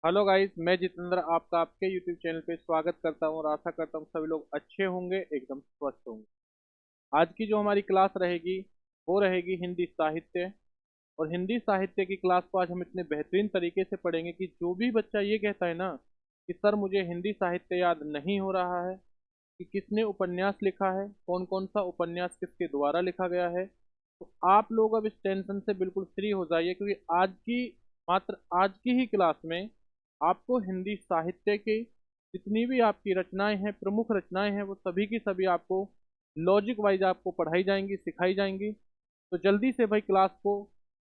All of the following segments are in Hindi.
हेलो गाइस, मैं जितेंद्र आपका आपके यूट्यूब चैनल पे स्वागत करता हूँ और आशा करता हूँ सभी लोग अच्छे होंगे, एकदम स्वस्थ होंगे। आज की जो हमारी क्लास रहेगी वो रहेगी हिंदी साहित्य। और हिंदी साहित्य की क्लास को आज हम इतने बेहतरीन तरीके से पढ़ेंगे कि जो भी बच्चा ये कहता है ना कि सर मुझे हिंदी साहित्य याद नहीं हो रहा है कि किसने उपन्यास लिखा है, कौन कौन सा उपन्यास किसके द्वारा लिखा गया है, तो आप लोग अब इस टेंशन से बिल्कुल फ्री हो जाइए, क्योंकि मात्र आज की ही क्लास में आपको हिंदी साहित्य के जितनी भी आपकी रचनाएं हैं, प्रमुख रचनाएं हैं, वो सभी की सभी आपको लॉजिक वाइज आपको पढ़ाई जाएंगी, सिखाई जाएंगी। तो जल्दी से भाई क्लास को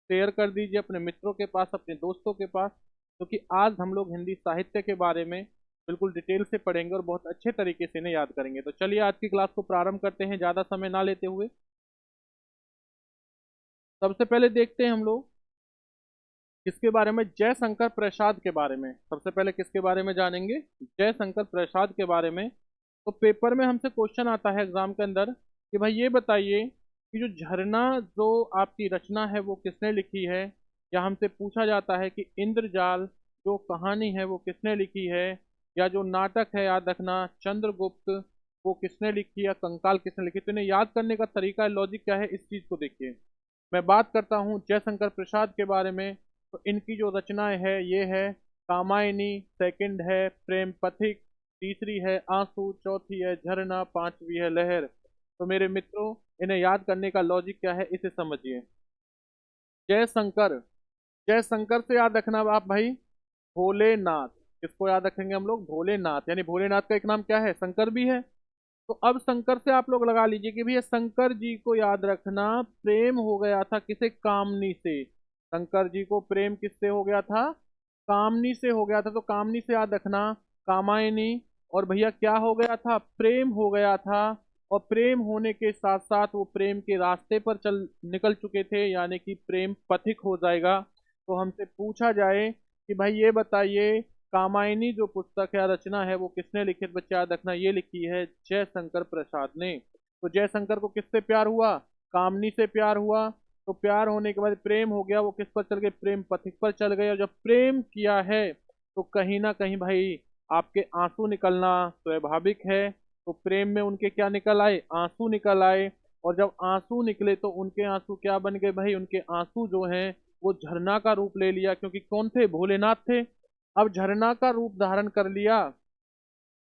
शेयर कर दीजिए अपने मित्रों के पास, अपने दोस्तों के पास, क्योंकि आज हम लोग हिंदी साहित्य के बारे में बिल्कुल डिटेल से पढ़ेंगे और बहुत अच्छे तरीके से इन्हें याद करेंगे। तो चलिए आज की क्लास को प्रारंभ करते हैं, ज़्यादा समय ना लेते हुए। सबसे पहले देखते हैं हम लोग किसके बारे में, जयशंकर प्रसाद के बारे में। सबसे पहले किसके बारे में जानेंगे? जयशंकर प्रसाद के बारे में। तो पेपर में हमसे क्वेश्चन आता है एग्जाम के अंदर कि भाई ये बताइए कि जो झरना जो आपकी रचना है वो किसने लिखी है। या हमसे पूछा जाता है कि इंद्रजाल जो कहानी है वो किसने लिखी है। या जो नाटक है, याद रखना, चंद्रगुप्त, वो किसने लिखी, या कंकाल किसने लिखी। तो इन्हें याद करने का तरीका, लॉजिक क्या है, इस चीज को देखिए। मैं बात करता हूँ जयशंकर प्रसाद के बारे में। तो इनकी जो रचनाएं है ये है कामायनी, सेकंड है प्रेम पथिक, तीसरी है आंसू, चौथी है झरना, पांचवी है लहर। तो मेरे मित्रों, इन्हें याद करने का लॉजिक क्या है इसे समझिए। जयशंकर, जयशंकर से याद रखना आप भाई भोलेनाथ। किसको याद रखेंगे हम लोग? भोलेनाथ। यानी भोलेनाथ का एक नाम क्या है? शंकर भी है। तो अब शंकर से आप लोग लगा लीजिए कि भैया शंकर जी को याद रखना प्रेम हो गया था किसे? कामनी से। शंकर जी को प्रेम किससे हो गया था? कामनी से हो गया था। तो कामनी से याद रखना कामायनी। और भैया क्या हो गया था? प्रेम हो गया था। और प्रेम होने के साथ साथ वो प्रेम के रास्ते पर चल निकल चुके थे, यानी कि प्रेम पथिक हो जाएगा। तो हमसे पूछा जाए कि भाई ये बताइए कामायनी जो पुस्तक है, रचना है, वो किसने लिखी है? बच्चे याद रखना ये लिखी है जयशंकर प्रसाद ने। तो जयशंकर को किससे प्यार हुआ? कामनी से प्यार हुआ। तो प्यार होने के बाद प्रेम हो गया, वो किस पर चल गए? प्रेम पथिक पर चल गए। और जब प्रेम किया है तो कहीं ना कहीं भाई आपके आंसू निकलना स्वाभाविक है। तो प्रेम में उनके क्या निकल आए? आंसू निकल आए। और जब आंसू निकले तो उनके आंसू क्या बन गए भाई? उनके आंसू जो हैं वो झरना का रूप ले लिया, क्योंकि कौन थे? भोलेनाथ थे। अब झरना का रूप धारण कर लिया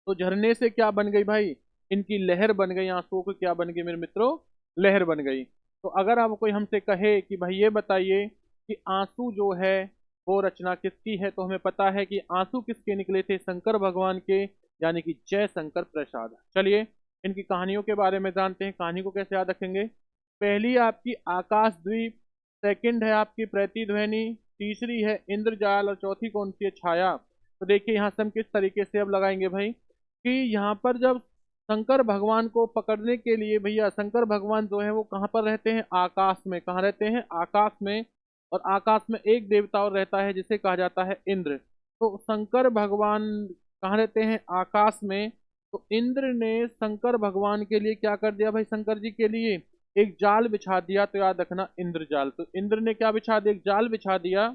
तो झरने से क्या बन गई भाई? इनकी लहर बन गई। आंसुओं की क्या बन गई मेरे मित्रों? लहर बन गई। तो अगर आप कोई हमसे कहे कि भाई ये बताइए कि आंसू जो है वो रचना किसकी है, तो हमें पता है कि आंसू किसके निकले थे? शंकर भगवान के, यानी कि जय शंकर प्रसाद। चलिए इनकी कहानियों के बारे में जानते हैं। कहानी को कैसे याद रखेंगे? पहली आपकी आकाश द्वीप, सेकंड है आपकी प्रतिध्वनि, तीसरी है इंद्रजाल, और चौथी कौन सी है? छाया। तो देखिए यहाँ से हम किस तरीके से अब लगाएंगे भाई कि यहाँ पर जब शंकर भगवान को पकड़ने के लिए, भैया शंकर भगवान जो है वो कहाँ पर रहते हैं? आकाश में। कहाँ रहते हैं? आकाश में। और आकाश में एक देवता और रहता है जिसे कहा जाता है इंद्र। तो शंकर भगवान कहाँ रहते हैं? आकाश में। तो इंद्र ने शंकर भगवान के लिए क्या कर दिया भाई? शंकर जी के लिए एक जाल बिछा दिया। तो याद रखना इंद्रजाल। तो इंद्र ने क्या बिछा दिया? एक जाल बिछा दिया,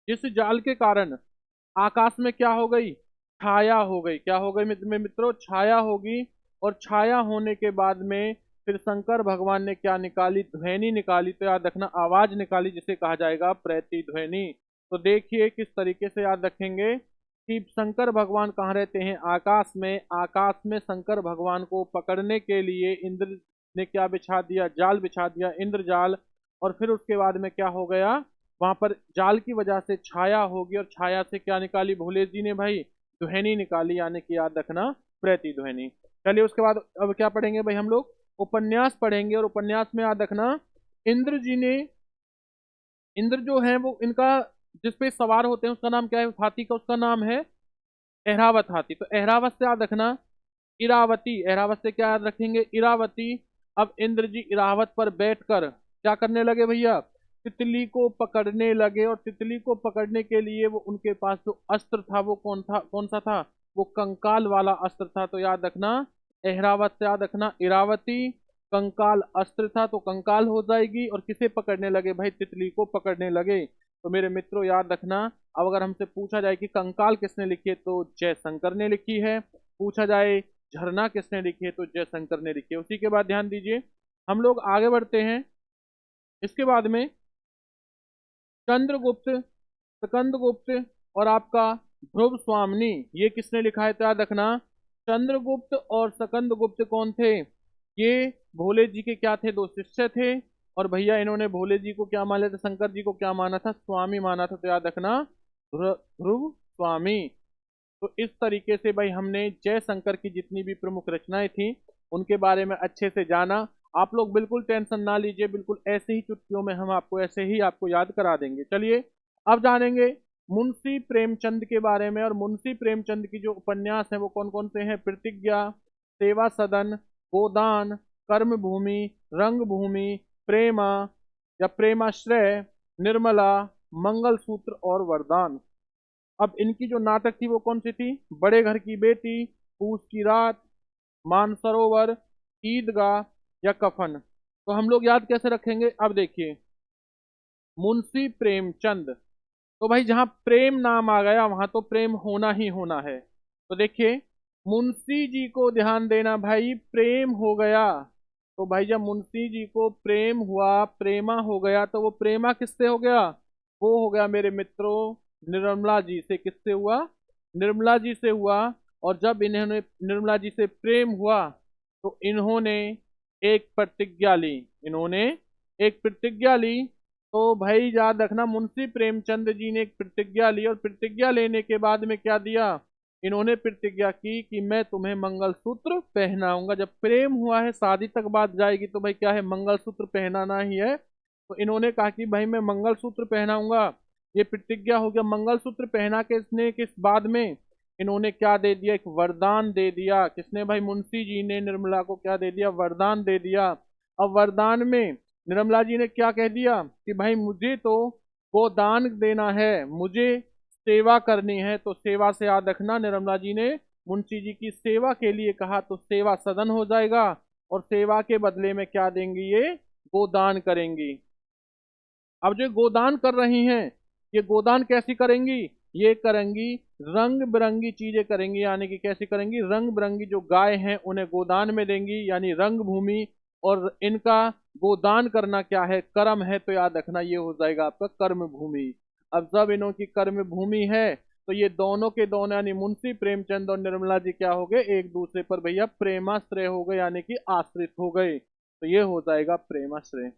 जिस जाल के कारण आकाश में क्या हो गई? छाया हो गई। क्या हो गई मित्रों? छाया होगी। और छाया होने के बाद में फिर शंकर भगवान ने क्या निकाली? ध्वनि निकाली। तो याद रखना आवाज निकाली, जिसे कहा जाएगा प्रतिध्वनि। तो देखिए किस तरीके से याद रखेंगे कि शंकर भगवान कहाँ रहते हैं? आकाश में। आकाश में शंकर भगवान को पकड़ने के लिए इंद्र ने क्या बिछा दिया? जाल बिछा दिया, इंद्रजाल। और फिर उसके बाद में क्या हो गया? वहां पर जाल की वजह से छाया होगी, और छाया से क्या निकाली भोले जी ने भाई? ध्वनि निकाली, यानी कि याद रखना प्रतिध्वनि। चलिए उसके बाद अब क्या पढ़ेंगे भाई हम लोग? उपन्यास पढ़ेंगे। और उपन्यास में याद रखना इंद्र जी ने, इंद्र जो है वो इनका जिस पे सवार होते हैं उसका नाम क्या है? उस हाथी का उसका नाम है एहरावत हाथी। तो एहरावत से याद रखना इरावती। एहरावत से क्या याद रखेंगे? इरावती। अब इंद्र जी इरावत पर बैठकर क्या करने लगे भैया? तितली को पकड़ने लगे। और तितली को पकड़ने के लिए वो उनके पास जो अस्त्र था वो कौन था? कौन सा था? वो कंकाल वाला अस्त्र था। तो याद रखना एहरावत से याद रखना इरावती, कंकाल अस्त्र था तो कंकाल हो जाएगी। और किसे पकड़ने लगे भाई? तितली को पकड़ने लगे। तो मेरे मित्रों याद रखना, अब अगर हमसे पूछा जाए कि कंकाल किसने लिखी है तो जयशंकर ने लिखी है। पूछा जाए झरना किसने लिखी है तो जयशंकर ने लिखी है। उसी के बाद ध्यान दीजिए, हम लोग आगे बढ़ते हैं। इसके बाद में चंद्रगुप्त, स्कंदगुप्त और आपका ध्रुव स्वामिनी, ये किसने लिखा है तो याद रखना, चंद्रगुप्त और स्कंदगुप्त कौन थे, ये भोले जी के क्या थे, दो शिष्य थे। और भैया इन्होंने भोले जी को क्या माना था, शंकर जी को क्या माना था, स्वामी माना था। तो याद रखना ध्रुव स्वामी। तो इस तरीके से भाई हमने जयशंकर की जितनी भी प्रमुख रचनाएं थी उनके बारे में अच्छे से जाना। आप लोग बिल्कुल टेंशन ना लीजिए, बिल्कुल ऐसे ही चुटकियों में हम आपको ऐसे ही आपको याद करा देंगे। चलिए अब जानेंगे मुंशी प्रेमचंद के बारे में। और मुंशी प्रेमचंद की जो उपन्यास हैं वो कौन कौन से हैं, प्रतिज्ञा, सेवा सदन, गोदान, कर्मभूमि, रंगभूमि, प्रेमा या प्रेमाश्रय, निर्मला, मंगलसूत्र और वरदान। अब इनकी जो नाटक थी वो कौन सी थी, बड़े घर की बेटी, पूस की रात, मानसरोवर, ईदगाह या कफन। तो हम लोग याद कैसे रखेंगे, अब देखिए मुंशी प्रेमचंद, तो भाई जहां प्रेम नाम आ गया वहां तो प्रेम होना ही होना है। तो देखिए मुंशी जी को ध्यान देना भाई, प्रेम हो गया। तो भाई जब मुंशी जी को प्रेम हुआ, प्रेमा हो गया, तो वो प्रेमा किससे हो गया, वो हो गया मेरे मित्रों निर्मला जी से। किससे हुआ, निर्मला जी से हुआ। और जब इन्होंने निर्मला जी से प्रेम हुआ तो इन्होंने एक प्रतिज्ञा ली, इन्होंने एक प्रतिज्ञा ली। तो भाई याद रखना मुंशी प्रेमचंद जी ने एक प्रतिज्ञा ली, और प्रतिज्ञा लेने के बाद में क्या दिया, इन्होंने प्रतिज्ञा की कि मैं तुम्हें मंगलसूत्र पहनाऊंगा। जब प्रेम हुआ है, शादी तक बात जाएगी, तो भाई क्या है, मंगलसूत्र पहनाना ही है। तो इन्होंने कहा कि भाई मैं मंगलसूत्र पहनाऊंगा, ये प्रतिज्ञा हो गया। मंगलसूत्र पहना के इसने किस बाद में इन्होंने क्या दे दिया, एक वरदान दे दिया। किसने, भाई मुंशी जी ने निर्मला को क्या दे दिया, वरदान दे दिया। अब वरदान में निर्मला जी ने क्या कह दिया कि भाई मुझे तो गोदान देना है, मुझे सेवा करनी है। तो सेवा से याद रखना, निर्मला जी ने मुंशी जी की सेवा के लिए कहा तो सेवा सदन हो जाएगा, और सेवा के बदले में क्या देंगी, ये गोदान करेंगी। अब जो गोदान कर रही हैं, ये गोदान कैसी करेंगी, ये करेंगी रंग बिरंगी चीजें करेंगी। यानी कि कैसी करेंगी, रंग बिरंगी जो गाय हैं उन्हें गोदान में देंगी, यानी रंग भूमि। और इनका गोदान करना क्या है, कर्म है। तो याद रखना ये हो जाएगा आपका कर्म भूमि। अब जब इन्हों की कर्म भूमि है तो ये दोनों के दोनों यानी मुंशी प्रेमचंद और निर्मला जी क्या हो गए, एक दूसरे पर भैया प्रेमाश्रय हो गए, यानी कि आश्रित हो गए। तो ये हो जाएगा प्रेमाश्रय।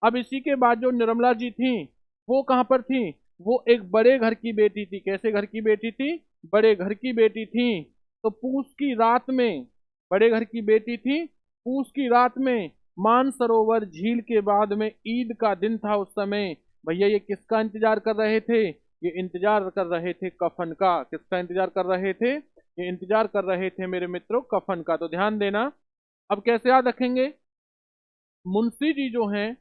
अब इसी के बाद जो निर्मला जी थी वो कहाँ पर थी, वो एक बड़े घर की बेटी थी। कैसे घर की बेटी थी, बड़े घर की बेटी थी। तो पूस की रात में, बड़े घर की बेटी थी, पूस की रात में मानसरोवर झील के बाद में ईद का दिन था उस समय। भैया ये किसका इंतजार कर रहे थे, ये इंतजार कर रहे थे कफन का। किसका इंतजार कर रहे थे, ये इंतजार कर रहे थे मेरे मित्रों कफन का। तो ध्यान देना, अब कैसे याद रखेंगे, मुंशी जी जो हैं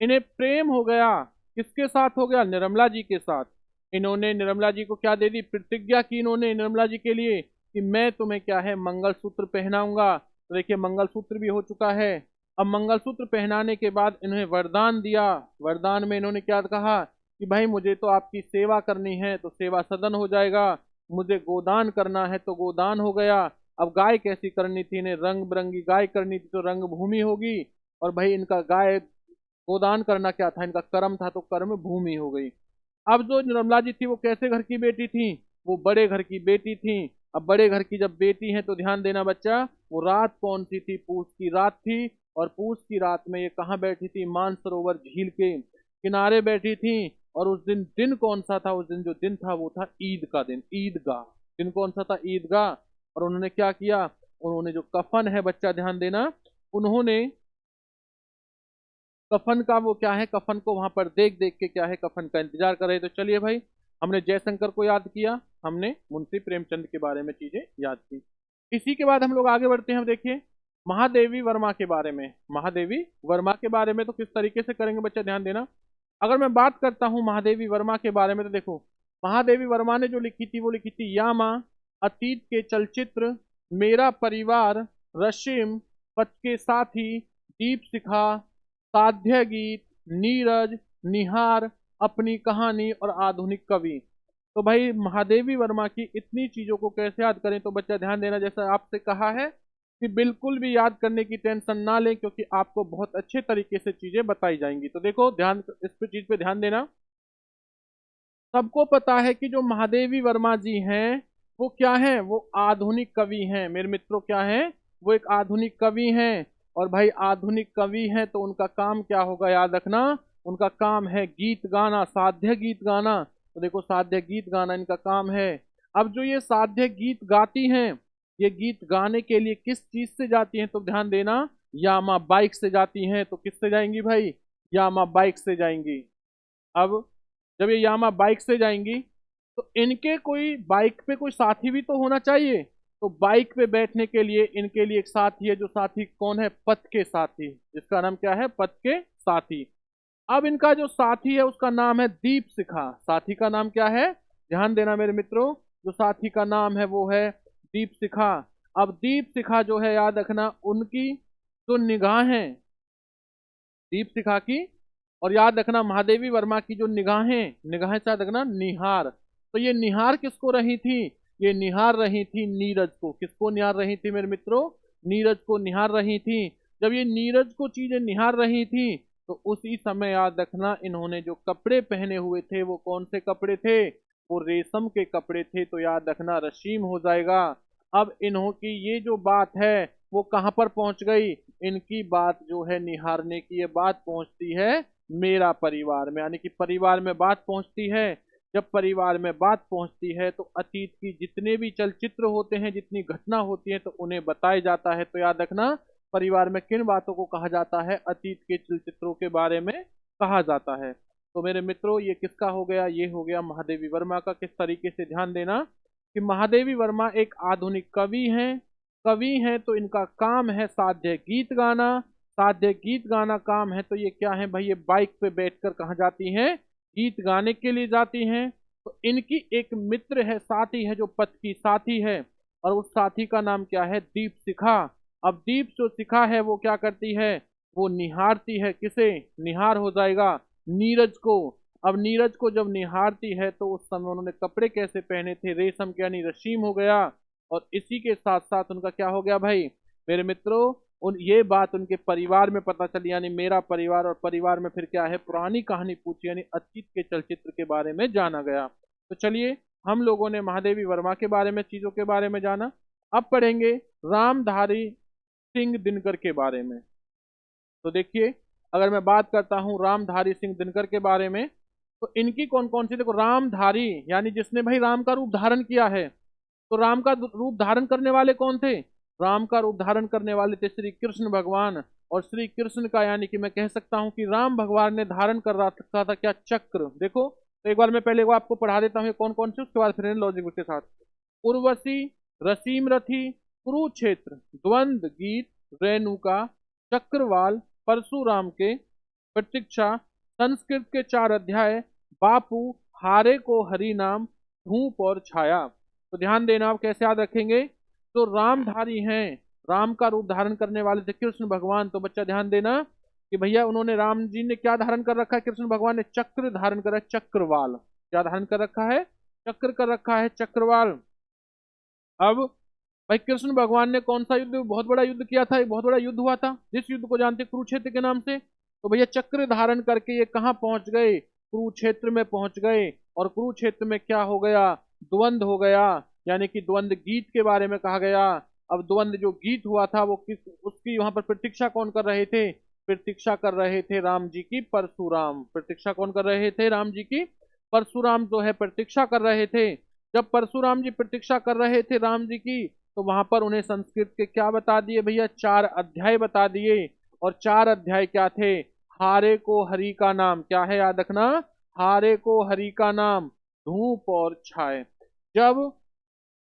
इन्हें प्रेम हो गया, किसके साथ हो गया, निर्मला जी के साथ। इन्होंने निर्मला जी को क्या दे दी, प्रतिज्ञा की इन्होंने निर्मला जी के लिए कि मैं तुम्हें क्या है मंगलसूत्र पहनाऊंगा। तो देखिए मंगलसूत्र भी हो चुका है। अब मंगलसूत्र पहनाने के बाद इन्हें वरदान दिया। वरदान में इन्होंने क्या कहा कि भाई मुझे तो आपकी सेवा करनी है तो सेवा सदन हो जाएगा, मुझे गोदान करना है तो गोदान हो गया। अब गाय कैसी करनी थी, इन्हें रंग बिरंगी गाय करनी थी तो रंग भूमि होगी। और भाई इनका गाय गोदान करना क्या था, इनका कर्म था तो कर्म भूमि हो गई। अब जो निर्मला जी थी वो कैसे घर की बेटी थी, वो बड़े घर की बेटी थी। अब बड़े घर की जब बेटी है तो ध्यान देना बच्चा, वो रात कौन सी थी, पूस की रात थी। और पूस की रात में ये कहाँ बैठी थी, मानसरोवर झील के किनारे बैठी थी। और उस दिन दिन कौन सा था, उस दिन जो दिन था वो था ईद का दिन, ईदगाह। दिन कौन सा था, ईदगाह। और उन्होंने क्या किया, उन्होंने जो कफन है बच्चा ध्यान देना, उन्होंने कफन का वो क्या है, कफन को वहां पर देख देख के क्या है, कफन का इंतजार कर रहे। तो चलिए भाई, हमने जयशंकर को याद किया, हमने मुंशी प्रेमचंद के बारे में चीजें याद की। इसी के बाद हम लोग आगे बढ़ते हैं। हम देखिए महादेवी वर्मा के बारे में। महादेवी वर्मा के बारे में तो किस तरीके से करेंगे बच्चा, ध्यान देना। अगर मैं बात करता हूँ महादेवी वर्मा के बारे में तो देखो, महादेवी वर्मा ने जो लिखी थी वो लिखी थी यामा, अतीत के चलचित्र, मेरा परिवार, रश्मि, पथ के साथी, दीप शिखा, साध्य गीत, नीरज, निहार, अपनी कहानी और आधुनिक कवि। तो भाई महादेवी वर्मा की इतनी चीजों को कैसे याद करें, तो बच्चा ध्यान देना, जैसा आपसे कहा है कि बिल्कुल भी याद करने की टेंशन ना लें, क्योंकि आपको बहुत अच्छे तरीके से चीजें बताई जाएंगी। तो देखो ध्यान, इस पे चीज पे ध्यान देना। सबको पता है कि जो महादेवी वर्मा जी हैं वो क्या हैं, वो आधुनिक कवि हैं मेरे मित्रों। क्या हैं, वो एक आधुनिक कवि हैं। और भाई आधुनिक कवि हैं तो उनका काम क्या होगा, याद रखना, उनका काम है गीत गाना, साध्य गीत गाना। तो देखो साध्य गीत गाना इनका काम है। अब जो ये साध्य गीत गाती हैं, ये गीत गाने के लिए किस चीज से जाती हैं, तो ध्यान देना, यामा बाइक से जाती हैं। तो किससे जाएंगी भाई, यामा बाइक से जाएंगी। अब जब ये यामा बाइक से जाएंगी तो इनके कोई बाइक पे कोई साथी भी तो होना चाहिए। तो बाइक पे बैठने के लिए इनके लिए एक साथी है, जो साथी कौन है, पथ के साथी, जिसका नाम क्या है, पथ के साथी। अब इनका जो साथी है उसका नाम है दीप शिखा। साथी का नाम क्या है, ध्यान देना मेरे मित्रों, जो साथी का नाम है वो है दीप शिखा। अब दीप शिखा जो है, याद रखना, उनकी जो निगाहें, दीप शिखा की, और याद रखना महादेवी वर्मा की जो निगाहें, निगाहें से याद रखना निहार। तो ये निहार किसको रही थी, ये निहार रही थी नीरज को। किसको निहार रही थी मेरे मित्रों, नीरज को निहार रही थी। जब ये नीरज को चीजें निहार रही थी तो उसी समय याद रखना इन्होंने जो कपड़े पहने हुए थे वो कौन से कपड़े थे, वो रेशम के कपड़े थे। तो याद रखना रशीम हो जाएगा। अब इन्हों की ये जो बात है वो कहां पर पहुंच गई, इनकी बात जो है निहारने की, ये बात पहुंचती है मेरा परिवार में, यानी कि परिवार में बात पहुंचती है। जब परिवार में बात पहुंचती है तो अतीत की जितने भी चलचित्र होते हैं, जितनी घटना होती है, तो उन्हें बताया जाता है। तो याद रखना परिवार में किन बातों को कहा जाता है, अतीत के चलचित्रों के बारे में कहा जाता है। तो मेरे मित्रों ये किसका हो गया, ये हो गया महादेवी वर्मा का। किस तरीके से, ध्यान देना कि महादेवी वर्मा एक आधुनिक कवि हैं। कवि हैं तो इनका काम है साध्य गीत गाना। साध्य गीत गाना काम है, तो ये क्या है भाई, ये बाइक पे बैठकर कहाँ जाती हैं, गीत गाने के लिए जाती हैं। तो इनकी एक मित्र है, साथी है, जो पथ की साथी है, और उस साथी का नाम क्या है, दीप शिखा। अब दीप जो शिखा है वो क्या करती है, वो निहारती है, किसे, निहार हो जाएगा नीरज को। अब नीरज को जब निहारती है तो उस समय उन्होंने कपड़े कैसे पहने थे, रेशम के, यानी रशीम हो गया। और इसी के साथ साथ उनका क्या हो गया भाई मेरे मित्रों, उन ये बात उनके परिवार में पता चली, यानी मेरा परिवार। और परिवार में फिर क्या है, पुरानी कहानी पूछी, यानी अतीत के चलचित्र के बारे में जाना गया। तो चलिए हम लोगों ने महादेवी वर्मा के बारे में, चीजों के बारे में जाना। अब पढ़ेंगे रामधारी सिंह दिनकर के बारे में। तो देखिए, अगर मैं बात करता हूं रामधारी सिंह दिनकर के बारे में, तो इनकी कौन कौन सी, देखो रामधारी यानी जिसने भाई राम का रूप धारण किया है। तो राम का रूप धारण करने वाले कौन थे, राम का रूप धारण करने वाले थे श्री कृष्ण भगवान। और श्री कृष्ण का, यानी कि मैं कह सकता हूं कि राम भगवान ने धारण कर रखा था क्या, चक्र। देखो तो एक बार मैं पहले वो आपको पढ़ा देता हूँ कौन कौन से, उसके बाद फिर लॉजिक के साथ। उर्वशी, रसीम रथी, कुरुक्षेत्र, द्वंद गीत, रेणुका, चक्रवाल, परशुराम के, प्रतीक्षा, संस्कृत के 4 अध्याय, बापू, हारे को हरि नाम, धूप और छाया। तो ध्यान देना, आप कैसे याद रखेंगे, तो रामधारी हैं, राम का रूप धारण करने वाले थे कृष्ण भगवान। तो बच्चा ध्यान देना कि भैया उन्होंने, राम जी ने क्या धारण कर रखा है, कृष्ण भगवान ने चक्र धारण कर रखा है, चक्रवाल। क्या धारण कर रखा है, चक्र कर रखा है, चक्रवाल। अब भाई कृष्ण भगवान ने कौन सा युद्ध, बहुत बड़ा युद्ध किया था, एक बहुत बड़ा युद्ध हुआ था, जिस युद्ध को जानते कुरुक्षेत्र के नाम से। तो भैया चक्र धारण करके ये कहाँ पहुंच गए, कुरुक्षेत्र में पहुंच गए। और कुरुक्षेत्र में क्या हो गया, द्वंद हो गया, यानी कि द्वंद गीत के बारे में कहा गया। अब द्वंद जो गीत हुआ था वो किस, उसकी वहां पर प्रतीक्षा कौन कर रहे थे, प्रतीक्षा कर रहे थे राम जी की, परशुराम। प्रतीक्षा कौन कर रहे थे, राम जी की, परशुराम जो है प्रतीक्षा कर रहे थे। जब परशुराम जी प्रतीक्षा कर रहे थे राम जी की, तो वहां पर उन्हें संस्कृत के क्या बता दिए भैया, 4 अध्याय बता दिए। और 4 अध्याय क्या थे, हारे को हरि का नाम, क्या है याद रखना, हारे को हरि का नाम, धूप और छाए। जब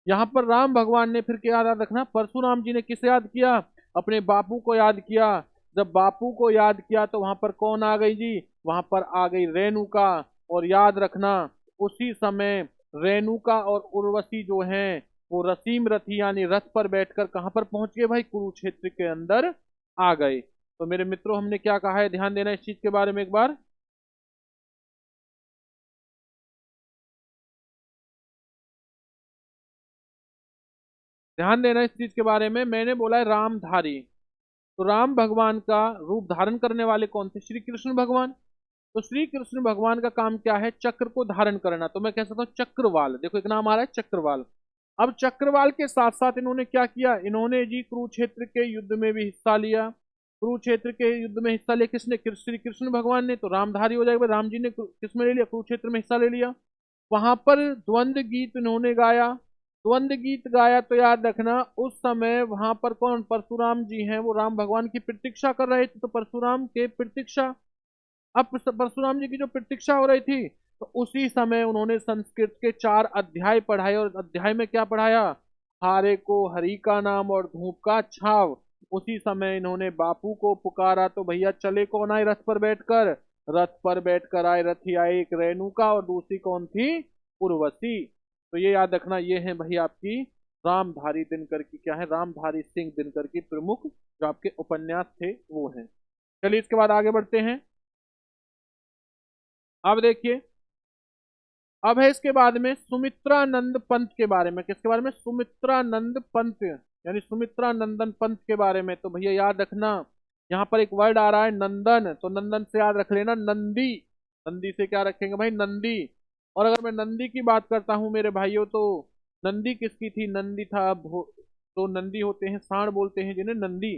यहाँ पर राम भगवान ने फिर क्या याद रखना, परशुराम जी ने किसे याद किया, अपने बापू को याद किया। जब बापू को याद किया तो वहां पर कौन आ गई जी, वहां पर आ गई रेणुका। और याद रखना उसी समय रेणुका और उर्वशी जो हैं वो रसीम रथी, यानी रथ पर बैठकर कहां पर पहुंच गए भाई, कुरुक्षेत्र के अंदर आ गए। तो मेरे मित्रों हमने क्या कहा है, ध्यान देना इस चीज के बारे में एक बार। ध्यान देना इस चीज के बारे में। मैंने बोला है रामधारी, तो राम भगवान का रूप धारण करने वाले कौन थे? श्री कृष्ण भगवान। तो श्री कृष्ण भगवान का काम क्या है? चक्र को धारण करना। तो मैं कह सकता हूँ चक्रवाल। देखो एक नाम आ रहा है चक्रवाल। अब चक्रवाल के साथ साथ इन्होंने क्या किया? इन्होंने जी कुरुक्षेत्र के युद्ध में भी हिस्सा लिया। कुरुक्षेत्र के युद्ध में हिस्सा लिया किसने? श्री कृष्ण भगवान ने। तो रामधारी हो जाएगा, राम जी ने किसमें ले लिया? कुरुक्षेत्र में हिस्सा ले लिया। वहां पर द्वंद्व गीत इन्होंने गाया। द्वंद्व गीत गाया तो याद रखना उस समय वहां पर कौन? परशुराम जी हैं, वो राम भगवान की प्रतीक्षा कर रहे थे। तो परशुराम के प्रतीक्षा, अब परशुराम जी की जो प्रतीक्षा हो रही थी, तो उसी समय उन्होंने संस्कृत के 4 अध्याय पढ़ाए। और अध्याय में क्या पढ़ाया? हारे को हरि का नाम और धूप का छाव। उसी समय इन्होंने बापू को पुकारा, तो भैया चले कौन आए रथ पर बैठकर? रथ पर बैठकर आए रथी आए, एक रेणुका और दूसरी कौन थी? उर्वशी। तो ये याद रखना, ये है भाई आपकी रामधारी दिनकर की क्या है? रामधारी सिंह दिनकर की प्रमुख जो आपके उपन्यास थे वो हैं। चलिए इसके बाद आगे बढ़ते हैं। अब देखिए, अब है इसके बाद में सुमित्रानंद पंत के बारे में। किसके बारे में? सुमित्रानंद पंत, यानी सुमित्रा नंदन पंत के बारे में। तो भैया याद रखना, यहाँ पर एक वर्ड आ रहा है नंदन, तो नंदन से याद रख लेना नंदी। नंदी से क्या रखेंगे भाई? नंदी। और अगर मैं नंदी की बात करता हूँ मेरे भाइयों, तो नंदी किसकी थी? नंदी था तो नंदी होते हैं, सांड बोलते हैं जिन्हें नंदी,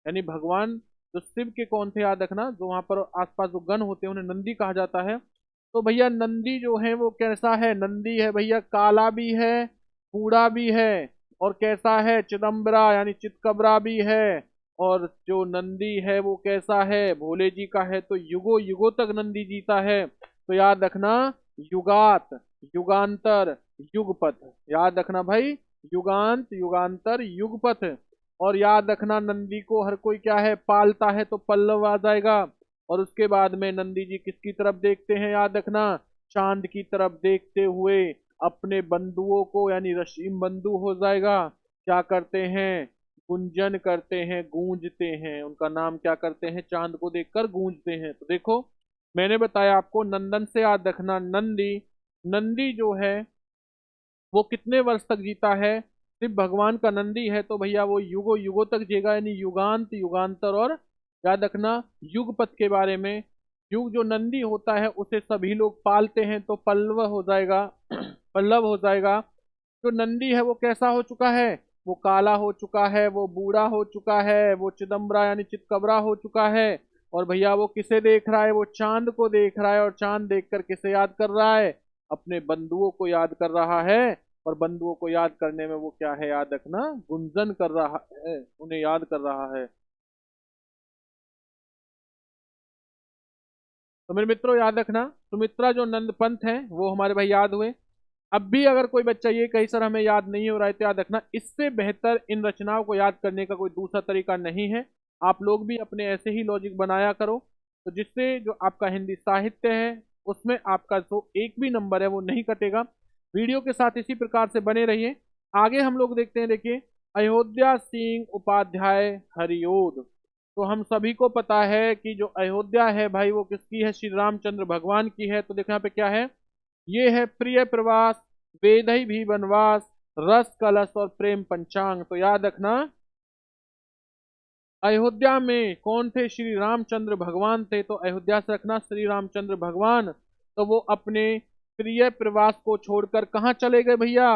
यानी भगवान जो शिव के कौन थे याद रखना, जो वहां पर आसपास जो गण होते हैं उन्हें नंदी कहा जाता है। तो भैया नंदी जो है वो कैसा है? नंदी है भैया, काला भी है, बूढ़ा भी है, और कैसा है? चिदम्बरा यानी चितकबरा भी है। और जो नंदी है वो कैसा है? भोले जी का है। तो युगो युगो तक नंदी जीता है। तो याद रखना युगात, युगांतर, युगपथ। याद रखना भाई, युगांत, युगांतर, युगपथ। और याद रखना नंदी को हर कोई क्या है? पालता है। तो पल्लव आ जाएगा। और उसके बाद में नंदी जी किसकी तरफ देखते हैं? याद रखना चांद की तरफ देखते हुए अपने बंधुओं को, यानी रशीम बंधु हो जाएगा, क्या करते हैं? गुंजन करते हैं, गूंजते हैं। उनका नाम क्या करते हैं? चांद को देखकर गूंजते हैं। तो देखो मैंने बताया आपको नंदन से याद रखना नंदी। नंदी जो है वो कितने वर्ष तक जीता है? सिर्फ भगवान का नंदी है तो भैया वो युगो युगो तक जिएगा, यानी युगांत, युगांतर। और याद रखना युगपथ के बारे में, युग जो नंदी होता है उसे सभी लोग पालते हैं, तो पल्लव हो जाएगा पल्लव हो जाएगा। जो नंदी है वो कैसा हो चुका है? वो काला हो चुका है, वो बूढ़ा हो चुका है, वो चिदम्बरा यानी चितकबरा हो चुका है। और भैया वो किसे देख रहा है? वो चांद को देख रहा है। और चांद देखकर किसे याद कर रहा है? अपने बंधुओं को याद कर रहा है। और बंधुओं को याद करने में वो क्या है? याद रखना गुंजन कर रहा है, उन्हें याद कर रहा है। तो मेरे मित्रों याद रखना सुमित्रा जो नंद पंथ हैं वो हमारे भाई याद हुए। अब भी अगर कोई बच्चा ये कहीं सर हमें याद नहीं हो रहा है, तो याद रखना इससे बेहतर इन रचनाओं को याद करने का कोई दूसरा तरीका नहीं है। आप लोग भी अपने ऐसे ही लॉजिक बनाया करो, तो जिससे जो आपका हिंदी साहित्य है उसमें आपका जो एक भी नंबर है वो नहीं कटेगा। वीडियो के साथ इसी प्रकार से बने रहिए। आगे हम लोग देखते हैं, देखिए अयोध्या सिंह उपाध्याय हरिओद। तो हम सभी को पता है कि जो अयोध्या है भाई वो किसकी है? श्री रामचंद्र भगवान की है। तो देखो यहाँ पे क्या है? ये है प्रिय प्रवास, वेदई भी वनवास, रस कलश और प्रेम पंचांग। तो याद रखना अयोध्या में कौन थे? श्री रामचंद्र भगवान थे। तो अयोध्या से रखना श्री रामचंद्र भगवान। तो वो अपने प्रिय प्रवास को छोड़कर कहाँ चले गए भैया?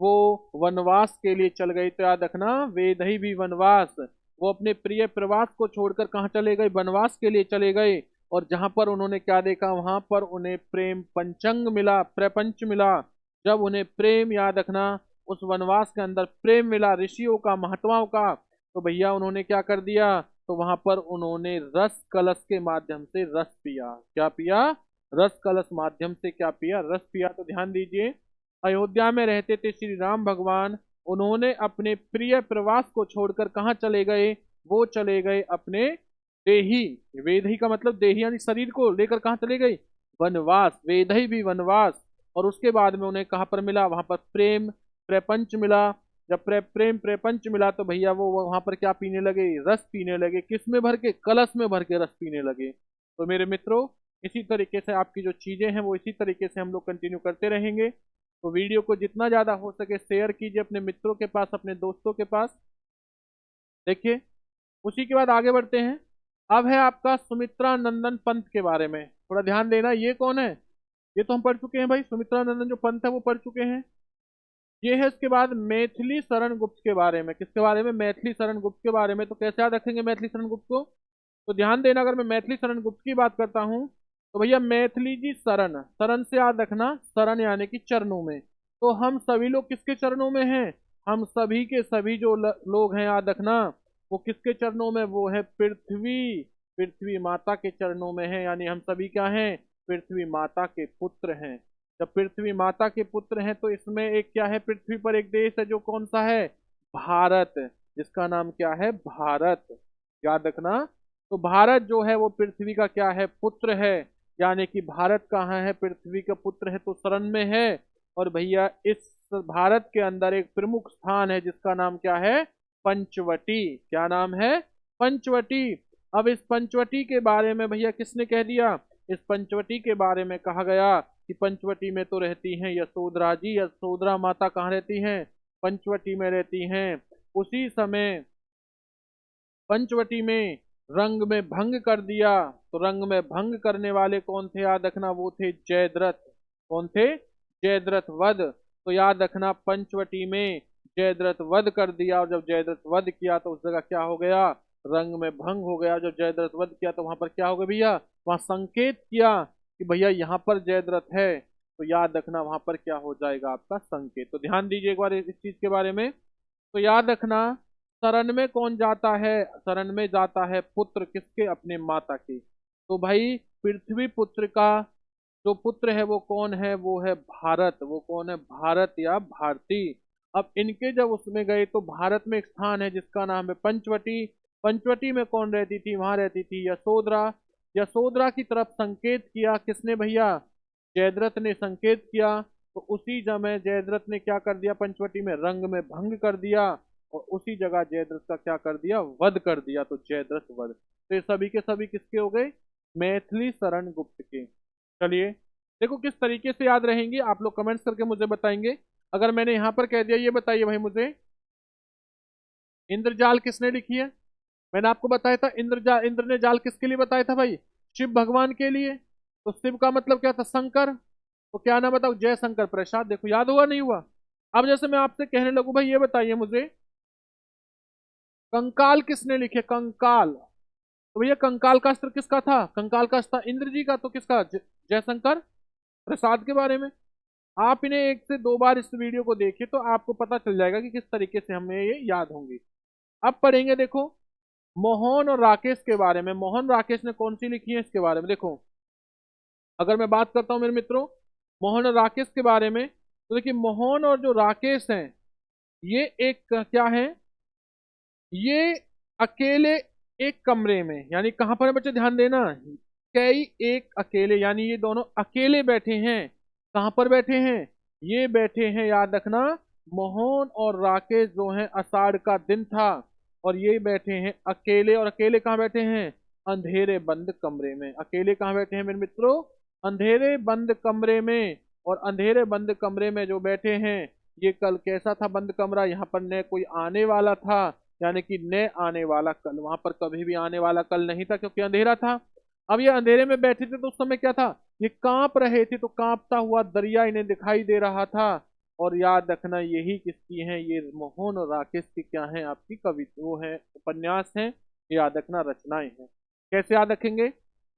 वो वनवास के लिए चल गए। तो याद रखना वेदई भी वनवास। वो अपने प्रिय प्रवास को छोड़कर कहाँ चले गए? वनवास के लिए चले गए। और जहां पर उन्होंने क्या देखा? वहां पर उन्हें प्रेम पंचंग मिला, प्रपंच मिला। जब उन्हें प्रेम, याद रखना उस वनवास के अंदर प्रेम मिला ऋषियों का, महात्माओं का, तो भैया उन्होंने क्या कर दिया? तो वहां पर उन्होंने रस कलश के माध्यम से रस पिया। क्या पिया? रस कलश माध्यम से क्या पिया? रस पिया। तो ध्यान दीजिए अयोध्या में रहते थे श्री राम भगवान। उन्होंने अपने प्रिय प्रवास को छोड़कर कहाँ चले गए? वो चले गए अपने देही, वेदही का मतलब देही यानी शरीर को लेकर कहाँ चले गए? वनवास, वेदही भी वनवास। और उसके बाद में उन्हें कहाँ पर मिला? वहां पर प्रेम प्रपंच मिला। जब प्रेम प्रपंच मिला तो भैया वो वहां पर क्या पीने लगे? रस पीने लगे। किस में भर के? कलश में भर के रस पीने लगे। तो मेरे मित्रों इसी तरीके से आपकी जो चीजें हैं वो इसी तरीके से हम लोग कंटिन्यू करते रहेंगे। तो वीडियो को जितना ज़्यादा हो सके शेयर कीजिए अपने मित्रों के पास, अपने दोस्तों के पास। देखिए, उसी के बाद आगे बढ़ते हैं। अब है आपका सुमित्रा नंदन पंत के बारे में, थोड़ा ध्यान देना। ये कौन है? ये तो हम पढ़ चुके हैं भाई, सुमित्रा नंदन जो पंत है वो पढ़ चुके हैं। ये है इसके बाद मैथिली शरण गुप्त के बारे में। किसके बारे में? मैथिली शरण गुप्त के बारे में। तो कैसे याद रखेंगे मैथिली शरण गुप्त को? तो ध्यान देना, अगर मैं मैथिली शरण गुप्त की बात करता हूँ तो भैया मैथिली जी शरण, शरण से याद रखना, शरण यानी कि चरणों में। तो हम सभी लोग किसके चरणों में हैं? हम सभी के सभी जो लोग हैं, याद रखना, वो किसके चरणों में? वो है पृथ्वी, पृथ्वी माता के चरणों में है। यानी हम सभी क्या हैं? पृथ्वी माता के पुत्र हैं। जब पृथ्वी माता के पुत्र हैं तो इसमें एक क्या है? पृथ्वी पर एक देश है, जो कौन सा है? भारत, जिसका नाम क्या है? भारत, याद रखना। तो भारत जो है वो पृथ्वी का क्या है? पुत्र है। यानी कि भारत कहाँ है? पृथ्वी का पुत्र है, तो शरण में है। और भैया इस भारत के अंदर एक प्रमुख स्थान है जिसका नाम क्या है? पंचवटी। क्या नाम है? पंचवटी। अब इस पंचवटी के बारे में भैया किसने कह दिया? इस पंचवटी के बारे में कहा गया कि पंचवटी में तो रहती हैं यशोधरा जी। यशोधरा माता कहाँ रहती हैं? पंचवटी में रहती हैं। उसी समय पंचवटी में रंग में भंग कर दिया। तो रंग में भंग करने वाले कौन थे? याद रखना, वो थे जयद्रथ। कौन थे? जयद्रथ वध। तो याद रखना, पंचवटी में जयद्रथ वध कर दिया। और जब जयद्रथ वध किया तो उस जगह क्या हो गया? रंग में भंग हो गया। जब जयद्रथ वध किया तो वहां पर क्या हो गया भैया? वहां संकेत किया कि भैया यहाँ पर जयद्रथ है। तो याद रखना, वहां पर क्या हो जाएगा? आपका संकेत। तो ध्यान दीजिए एक बार इस चीज के बारे में। तो याद रखना, शरण में कौन जाता है? शरण में जाता है पुत्र, किसके? अपने माता के। तो भाई पृथ्वी पुत्र का जो पुत्र है वो कौन है? वो है भारत। वो कौन है? भारत या भारती। अब इनके जब उसमें गए तो भारत में एक स्थान है जिसका नाम है पंचवटी। पंचवटी में कौन रहती थी? वहां रहती थी यशोधरा। यशोधरा की तरफ संकेत किया किसने भैया? जयद्रथ ने संकेत किया। तो उसी समय जयद्रथ ने क्या कर दिया? पंचवटी में रंग में भंग कर दिया। और उसी जगह जयद्रथ का क्या कर दिया? वध कर दिया। तो जयद्रथ वध। तो ये सभी के सभी किसके हो गए? मैथिली शरण गुप्त के। चलिए, देखो किस तरीके से याद रहेंगे, आप लोग कमेंट्स करके मुझे बताएंगे। अगर मैंने यहां पर कह दिया, ये बताइए भाई मुझे, इंद्रजाल किसने लिखी है? मैंने आपको बताया था इंद्रजाल, इंद्र ने जाल किसके लिए बताया था भाई? शिव भगवान के लिए। तो शिव का मतलब क्या था? शंकर। तो क्या नाम बताओ? जय शंकर प्रसाद। देखो याद हुआ नहीं हुआ? अब जैसे मैं आपसे कहने लगूं, भाई ये बताइए मुझे, कंकाल किसने लिखे? कंकाल। तो भैया कंकाल का अस्त्र किसका था? कंकाल का अस्त्र इंद्र जी का। तो किसका? जयशंकर प्रसाद के बारे में। आप इन्हें एक से दो बार इस वीडियो को देखिए तो आपको पता चल जाएगा कि किस तरीके से हमें ये याद होंगी। अब पढ़ेंगे, देखो, मोहन और राकेश के बारे में। मोहन राकेश ने कौन सी लिखी है इसके बारे में? देखो, अगर मैं बात करता हूं मेरे मित्रों मोहन और राकेश के बारे में, तो देखिए मोहन और जो राकेश हैं, ये एक क्या है? ये अकेले एक कमरे में, यानी कहां पर है बच्चे? ध्यान देना, कई एक अकेले, यानी ये दोनों अकेले बैठे हैं। कहां पर बैठे हैं? ये बैठे हैं, याद रखना, मोहन और राकेश जो हैं, आषाढ़ का दिन था और ये बैठे हैं अकेले। और अकेले कहाँ बैठे हैं? अंधेरे बंद कमरे में। अकेले कहाँ बैठे हैं मेरे मित्रों? अंधेरे बंद कमरे में। और अंधेरे बंद कमरे में जो बैठे हैं, ये कल कैसा था बंद कमरा? यहाँ पर न कोई आने वाला था, यानी कि न आने वाला कल। वहां पर कभी भी आने वाला कल नहीं था क्योंकि अंधेरा था। अब ये अंधेरे में बैठे थे तो उस समय क्या था? ये कांप रहे थे। तो कांपता हुआ दरिया इन्हें दिखाई दे रहा था। और याद रखना, यही किसकी हैं? ये मोहन और राकेश की क्या है? आपकी कविता, वो है उपन्यास हैं। याद रखना, रचनाएं हैं। कैसे याद रखेंगे?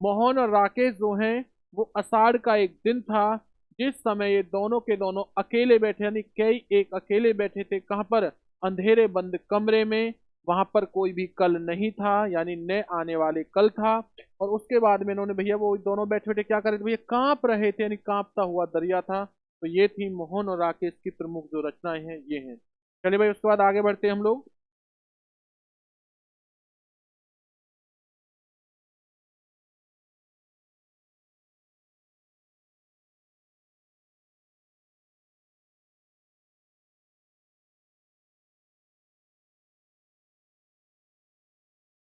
मोहन और राकेश जो हैं, वो आषाढ़ का एक दिन था जिस समय ये दोनों के दोनों अकेले बैठे, यानी कई एक अकेले बैठे थे। कहाँ पर? अंधेरे बंद कमरे में। वहां पर कोई भी कल नहीं था, यानी न आने वाले कल था। और उसके बाद में इन्होंने भैया वो दोनों बैठे बैठे क्या कर रहे थे भैया? कांप रहे थे, यानी कांपता हुआ दरिया था। तो ये थी मोहन और राकेश की प्रमुख जो रचनाएं हैं, ये हैं। चलिए भाई, उसके बाद आगे बढ़ते हैं हम लोग।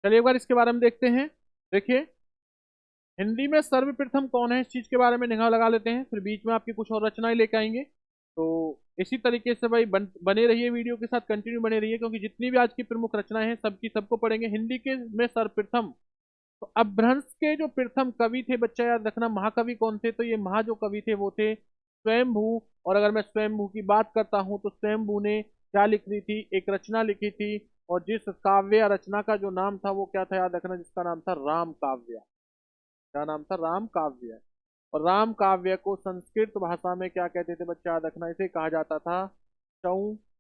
चलिए एक बार इसके बारे में देखते हैं। देखिए, हिंदी में सर्वप्रथम कौन है, इस चीज के बारे में निगाह लगा लेते हैं, फिर बीच में आपकी कुछ और रचनाएं लेके आएंगे। तो इसी तरीके से भाई बने रहिए, वीडियो के साथ कंटिन्यू बने रहिए, क्योंकि जितनी भी आज की प्रमुख रचनाएं हैं सबकी सबको पढ़ेंगे। हिंदी के में सर्वप्रथम, तो अपभ्रंश के जो प्रथम कवि थे बच्चा याद रखना, महाकवि कौन थे, तो ये महा जो कवि थे वो थे स्वयंभू। और अगर मैं स्वयंभू की बात करता हूं तो स्वयंभू ने क्या लिखी थी, एक रचना लिखी थी, और जिस काव्य या रचना का जो नाम था वो क्या था याद रखना, जिसका नाम था राम काव्य। क्या नाम था, राम काव्य। और राम काव्य को संस्कृत भाषा में क्या कहते थे बच्चा याद रखना, इसे कहा जाता था चौ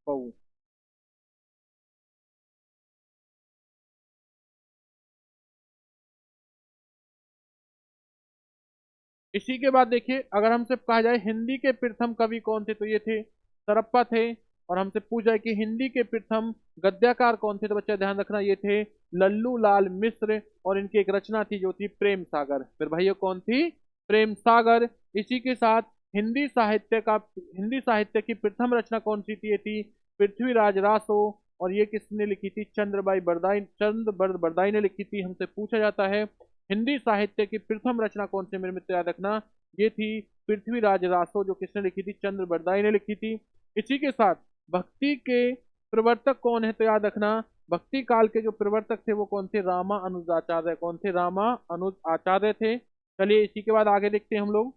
पऊ। इसी के बाद देखिए, अगर हमसे कहा जाए हिंदी के प्रथम कवि कौन थे, तो ये थे सरप्पा थे। और हमसे पूछा है कि हिंदी के प्रथम गद्यकार कौन थे, तो बच्चा ध्यान रखना ये थे लल्लू लाल मिश्र। और इनकी एक रचना थी जो थी प्रेम सागर। फिर भाइयों कौन थी, प्रेम सागर। इसी के साथ हिंदी साहित्य की प्रथम रचना कौन सी थी, ये थी पृथ्वीराज रासो। और ये किसने लिखी थी, चंद्र बरदाई ने लिखी थी। हमसे पूछा जाता है हिंदी साहित्य की प्रथम रचना कौन सी, मेरे मित्र याद रखना ये थी पृथ्वीराज रासो, जो किसने लिखी थी, चंद्र बरदाई ने लिखी थी। इसी के साथ भक्ति के प्रवर्तक कौन है, तो याद रखना भक्ति काल के जो प्रवर्तक थे वो कौन थे, रामा अनुज आचार्य। कौन थे, रामा अनुज आचार्य थे। चलिए इसी के बाद आगे देखते हैं हम लोग।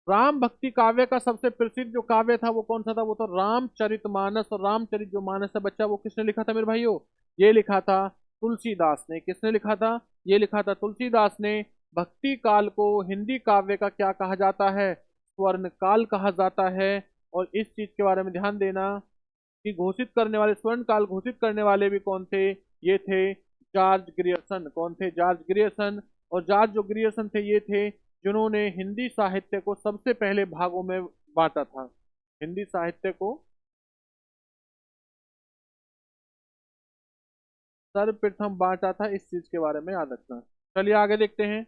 राम भक्ति काव्य का सबसे प्रसिद्ध जो काव्य था वो कौन सा था, वो तो रामचरितमानस। और रामचरित जो मानस है बच्चा, वो किसने लिखा था मेरे भाइयों, ये लिखा था तुलसीदास ने। किसने लिखा था, ये लिखा था तुलसीदास ने। भक्ति काल को हिंदी काव्य का क्या कहा जाता है, स्वर्ण काल कहा जाता है। और इस चीज के बारे में ध्यान देना कि घोषित करने वाले, स्वर्ण काल घोषित करने वाले भी कौन थे, ये थे जॉर्ज ग्रियर्सन। कौन थे, जॉर्ज ग्रियर्सन। और जॉर्ज जो ग्रियर्सन थे ये थे जिन्होंने हिंदी साहित्य को सबसे पहले भागों में बांटा था। हिंदी साहित्य को सर्वप्रथम बांटा था, इस चीज के बारे में याद रखना। चलिए आगे देखते हैं।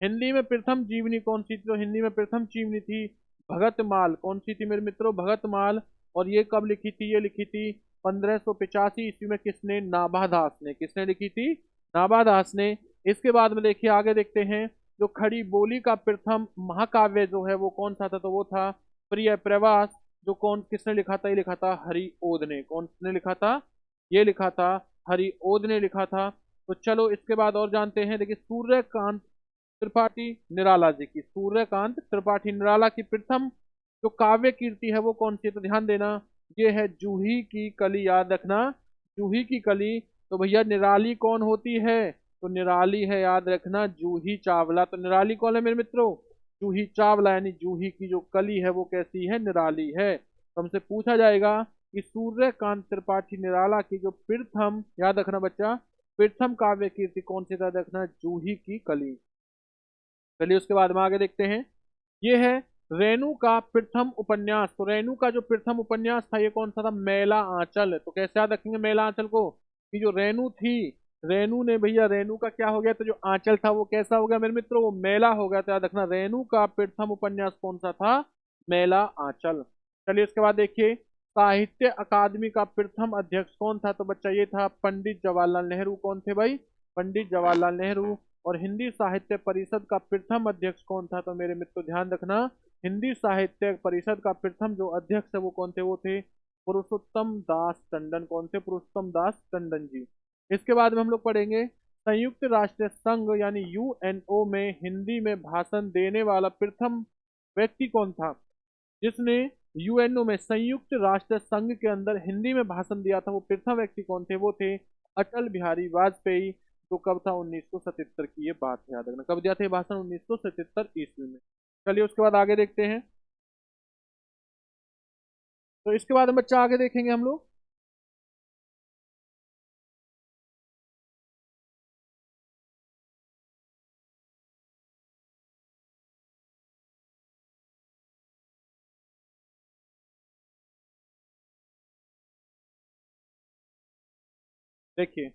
हिंदी में प्रथम जीवनी कौन सी थी, तो हिंदी में प्रथम जीवनी थी भगत माल। कौन सी थी मेरे मित्रों, भगत माल। और ये कब लिखी थी, ये लिखी थी 1585 ईस्वी में। किसने, नाभादास ने। किसने लिखी थी, नाभादास ने। इसके बाद में देखिए आगे देखते हैं, जो खड़ी बोली का प्रथम महाकाव्य जो है वो कौन सा था, तो वो था प्रिय प्रवास। जो कौन किसने लिखा था, ये लिखा था हरि ओद ने। कौन ने लिखा था, ये लिखा था हरि ओद ने लिखा था। तो चलो इसके बाद और जानते हैं। देखिए सूर्यकांत त्रिपाठी निराला जी की, सूर्यकांत त्रिपाठी निराला की प्रथम जो काव्य कीर्ति है वो कौन सी है, तो ध्यान देना ये है जूही की कली। याद रखना जूही की कली। तो भैया निराली कौन होती है, तो निराली है याद रखना जूही चावला। तो निराली कौन है मेरे मित्रों, जूही चावला। यानी जूही की जो कली है वो कैसी है, निराली है। तो हमसे पूछा जाएगा कि सूर्यकांत त्रिपाठी निराला की जो प्रथम, याद रखना बच्चा, प्रथम काव्य कीर्ति कौन सी, याद रखना जूही की कली। चलिए उसके बाद में आगे देखते हैं। ये है रेणु का प्रथम उपन्यास। तो रेणु का जो प्रथम उपन्यास था ये कौन सा था, मेला आंचल। तो कैसे याद रखेंगे मेला आंचल को, कि जो रेणु थी, रेणु ने भैया, रेणु का क्या हो गया, तो जो आंचल था वो कैसा हो गया मेरे मित्रों, वो मेला हो गया। तो याद रखना रेणु का प्रथम उपन्यास कौन सा था, मेला आंचल। चलिए उसके बाद देखिए, साहित्य अकादमी का प्रथम अध्यक्ष कौन था, तो बच्चा ये था पंडित जवाहरलाल नेहरू। कौन थे भाई, पंडित जवाहरलाल नेहरू। और हिंदी साहित्य परिषद का प्रथम अध्यक्ष कौन था, तो मेरे मित्र ध्यान रखना हिंदी साहित्य परिषद का प्रथम जो अध्यक्ष है वो कौन थे, वो थे पुरुषोत्तम दास टंडन। कौन थे, पुरुषोत्तम दास टंडन जी। इसके बाद में हम लोग पढ़ेंगे संयुक्त राष्ट्र संघ यानी यूएनओ में हिंदी में भाषण देने वाला प्रथम व्यक्ति कौन था, जिसने यूएनओ में, संयुक्त राष्ट्र संघ के अंदर हिंदी में भाषण दिया था। वो प्रथम व्यक्ति कौन थे, वो थे अटल बिहारी वाजपेयी। तो कब था, 1977 की ये बात है, याद रखना कब दिया था ये भाषण, 1977 ईस्वी में। चलिए उसके बाद आगे देखते हैं। तो इसके बाद हम बच्चा आगे देखेंगे हम लोग। देखिए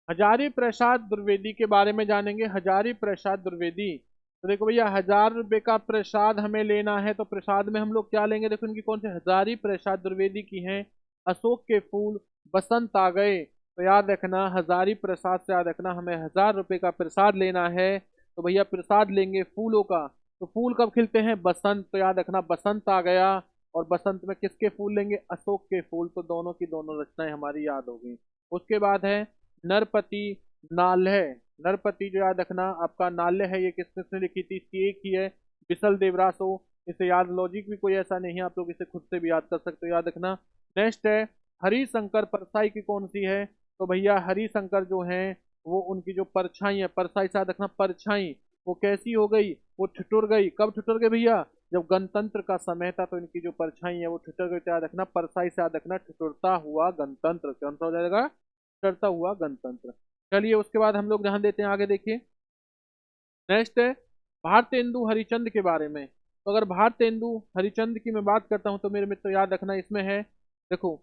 हजारी प्रसाद द्विवेदी के बारे में जानेंगे। हजारी प्रसाद द्विवेदी, तो देखो भैया 1000 रुपए का प्रसाद हमें लेना है, तो प्रसाद में हम लोग क्या लेंगे, देखो इनकी कौन सी, हजारी प्रसाद द्विवेदी की हैं अशोक के फूल बसंत आ गए। तो याद रखना हजारी प्रसाद से याद रखना हमें 1000 रुपए का प्रसाद लेना है। तो भैया प्रसाद लेंगे फूलों का, तो फूल कब खिलते हैं? बसंत। तो याद रखना बसंत आ गया, और बसंत में किसके फूल लेंगे? अशोक के फूल। तो दोनों की दोनों रचनाएं हमारी याद हो गई। उसके बाद है नरपति नाल्ह। नरपति जो याद रखना आपका नाल्ह है, ये किसने लिखी थी? इसकी एक ही है, बिसल देवरासो। इसे याद, लॉजिक भी कोई ऐसा नहीं है, आप लोग इसे खुद से भी याद कर सकते हो, याद रखना। नेक्स्ट है हरिशंकर परसाई की कौन सी है? तो भैया हरिशंकर जो हैं वो उनकी जो परछाई है, परछाई से याद रखना परछाई, वो कैसी हो गई? वो ठिठुर गई। कब ठिठुर गई भैया? जब गणतंत्र का समय था, तो इनकी जो परछाई है वो ठिठुर गई। तो याद रखना परछाई से याद रखना ठिठुरता हुआ गणतंत्र। कौन सा हो जाएगा? ठिठुरता हुआ गणतंत्र। चलिए उसके बाद हम लोग ध्यान देते हैं, आगे देखिए। नेक्स्ट है भारतेंदु हरिचंद के बारे में। तो अगर भारतेंदु हरिचंद की मैं बात करता हूं तो मेरे मित्र याद रखना इसमें है, देखो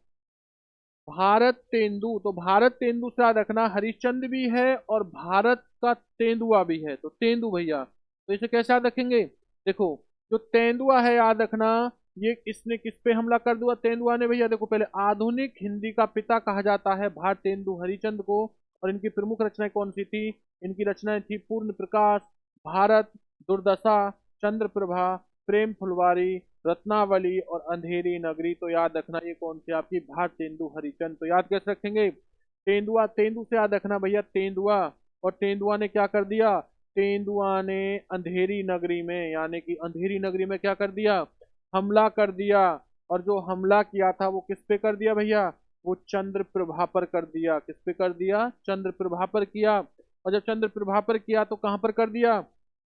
भारत तेंदु। तो भारत तेंदु से याद रखना हरिश्चंद्र भी है और भारत का तेंदुआ भी है। तो तेंदु भैया, तो इसे कैसे याद रखेंगे? देखो जो तेंदुआ है याद रखना, ये इसने किस पे हमला कर दिया? तेंदुआ ने भैया, देखो पहले आधुनिक हिंदी का पिता कहा जाता है भारतेंदु हरिचंद को। और इनकी प्रमुख रचनाएं कौन सी थी? इनकी रचनाएं थी पूर्ण प्रकाश, भारत, दुर्दशा, चंद्र प्रभा, प्रेम फुलवारी, रत्नावली और अंधेरी नगरी। तो याद रखना ये कौन सी आपकी? भारतेंदु हरिचंद। तो याद कैसे रखेंगे? तेंदुआ, तेंदु से याद रखना भैया तेंदुआ। और तेंदुआ ने क्या कर दिया? तेंदुआ ने अंधेरी नगरी में, यानी कि अंधेरी नगरी में क्या कर दिया? हमला कर दिया। और जो हमला किया था वो किस पे कर दिया भैया? वो चंद्र प्रभा पर कर दिया। किस पे कर दिया? चंद्र प्रभा पर किया। और जब चंद्र प्रभा पर किया तो कहां पर कर दिया?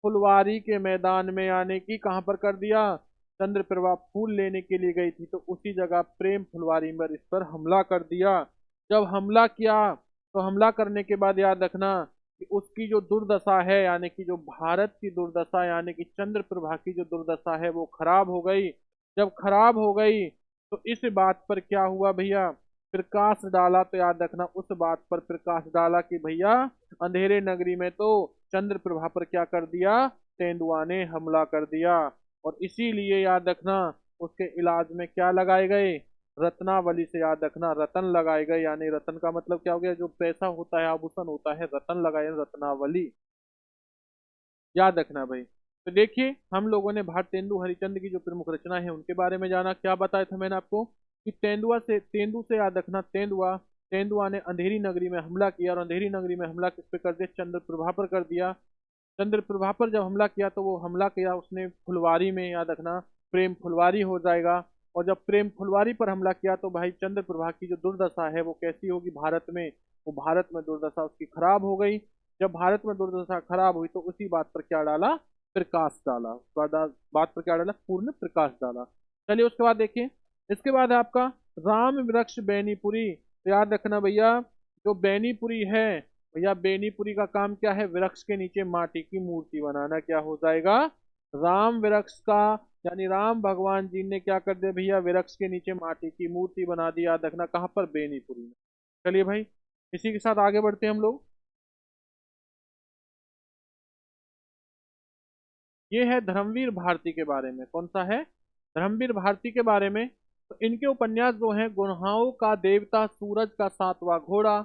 फुलवारी के मैदान में, यानी कि कहां पर कर दिया? चंद्र प्रभा फूल लेने के लिए गई थी, तो उसी जगह प्रेम फुलवारी में इस पर हमला कर दिया। जब हमला किया तो हमला करने के बाद याद रखना कि उसकी जो दुर्दशा है, यानी कि जो भारत की दुर्दशा, यानी कि चंद्र प्रभा की जो दुर्दशा है वो खराब हो गई। जब खराब हो गई तो इस बात पर क्या हुआ भैया? प्रकाश डाला। तो याद रखना उस बात पर प्रकाश डाला कि भैया अंधेरे नगरी में तो चंद्र प्रभा पर क्या कर दिया? तेंदुआ ने हमला कर दिया। और इसीलिए याद रखना उसके इलाज में क्या लगाए गए? रत्नावली। से याद रखना रतन लगाए गए, यानी रतन का मतलब क्या हो गया? जो पैसा होता है, आभूषण होता है, रतन लगाए, रत्नावली। याद रखना भाई। तो देखिए हम लोगों ने भारतेंदु हरिचंद की जो प्रमुख रचना है उनके बारे में जाना। क्या बताया था मैंने आपको? कि तेंदु से याद रखना तेंदुआ। तेंदुआ ने अंधेरी नगरी में हमला किया, और अंधेरी नगरी में हमला किस पे कर दिया? चंद्र प्रभा पर कर दिया। चंद्र प्रभा पर जब हमला किया तो वो हमला किया उसने फुलवारी में, याद रखना प्रेम फुलवारी हो जाएगा। और जब प्रेम फुलवारी पर हमला किया तो भाई चंद्र प्रभा की जो दुर्दशा है वो कैसी होगी भारत में? वो भारत में दुर्दशा उसकी खराब हो गई। जब भारत में दुर्दशा खराब हुई तो उसी बात पर क्या डाला? प्रकाश डाला। बात पर क्या डाला? पूर्ण प्रकाश डाला। चलिए उसके बाद देखिए। इसके बाद है आपका राम वृक्ष बेनीपुरी। तो याद रखना भैया जो बेनीपुरी है, भैया बेनीपुरी का काम क्या है? वृक्ष के नीचे माटी की मूर्ति बनाना। क्या हो जाएगा? राम वृक्ष का, यानी राम भगवान जी ने क्या कर दिया भैया? वृक्ष के नीचे माटी की मूर्ति बना दी। याद रखना कहाँ पर? बेनीपुरी में। चलिए भाई इसी के साथ आगे बढ़ते हैं हम लोग। ये है धर्मवीर भारती के बारे में। कौन सा है? धर्मवीर भारती के बारे में। तो इनके उपन्यास जो हैं गुरहाओं का देवता, सूरज का सातवां घोड़ा,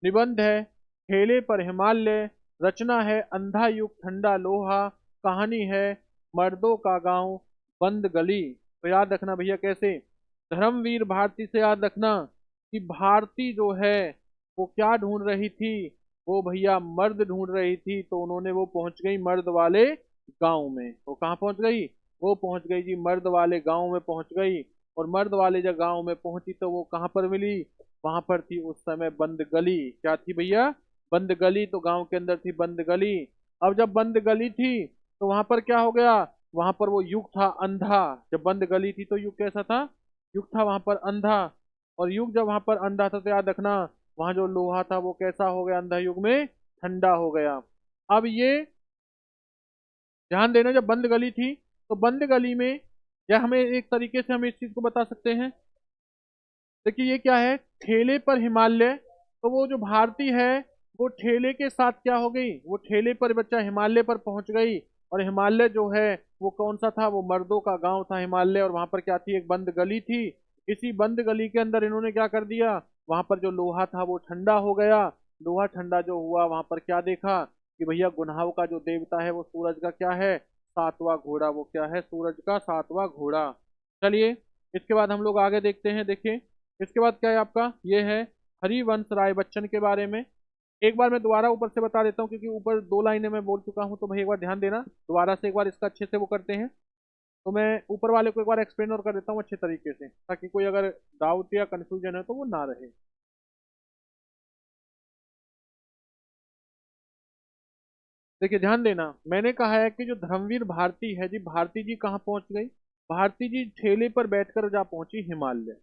निबंध है ठेले पर हिमालय, रचना है अंधा युग ठंडा लोहा, कहानी है मर्दों का गांव बंद गली। तो याद रखना भैया कैसे? धर्मवीर भारती से याद रखना कि भारती जो है वो क्या ढूंढ रही थी? वो भैया मर्द ढूंढ रही थी। तो उन्होंने वो पहुंच गई मर्द वाले गांव में। वो कहाँ पहुंच गई? वो पहुंच गई जी मर्द वाले गांव में पहुंच गई। और मर्द वाले जब गांव में पहुंची तो वो कहाँ पर मिली? वहां पर थी उस समय बंद गली। क्या थी भैया? बंद गली। तो गांव के अंदर थी बंद गली। अब जब बंद गली थी तो वहां पर क्या हो गया? वहां पर वो युग था अंधा। जब बंद गली थी तो युग कैसा था? युग था वहां पर अंधा। और युग जब वहां पर अंधा था तो याद रखना वहां जो लोहा था वो कैसा हो गया? अंधा युग में ठंडा हो गया। अब ये ध्यान देना, जब बंद गली थी तो बंद गली में, या हमें एक तरीके से हम इस चीज को बता सकते हैं, देखिए ये क्या है? ठेले पर हिमालय। तो वो जो भारती है वो ठेले के साथ क्या हो गई? वो ठेले पर बच्चा हिमालय पर पहुंच गई। और हिमालय जो है वो कौन सा था? वो मर्दों का गांव था हिमालय। और वहां पर क्या थी? एक बंद गली थी। इसी बंद गली के अंदर इन्होंने क्या कर दिया? वहां पर जो लोहा था वो ठंडा हो गया। लोहा ठंडा जो हुआ वहां पर क्या देखा? कि भैया गुनाहों का जो देवता है वो सूरज का क्या है? सातवां घोड़ा, वो क्या है, सूरज का सातवां घोड़ा। चलिए इसके बाद हम लोग आगे देखते हैं। देखिए इसके बाद क्या है आपका, ये है हरिवंश राय बच्चन के बारे में। एक बार मैं दोबारा ऊपर से बता देता हूँ, क्योंकि ऊपर 2 लाइनें मैं बोल चुका हूँ, तो भाई एक बार ध्यान देना, दोबारा से एक बार इसका अच्छे से वो करते हैं। तो मैं ऊपर वाले को एक बार एक्सप्लेन और कर देता हूँ अच्छे तरीके से, ताकि कोई अगर डाउट या कंफ्यूजन है तो वो ना रहे। देखिए ध्यान देना, मैंने कहा है कि जो धर्मवीर भारती है जी, भारती जी कहाँ पहुंच गई, भारती जी ठेले पर बैठकर जा पहुंची हिमालय।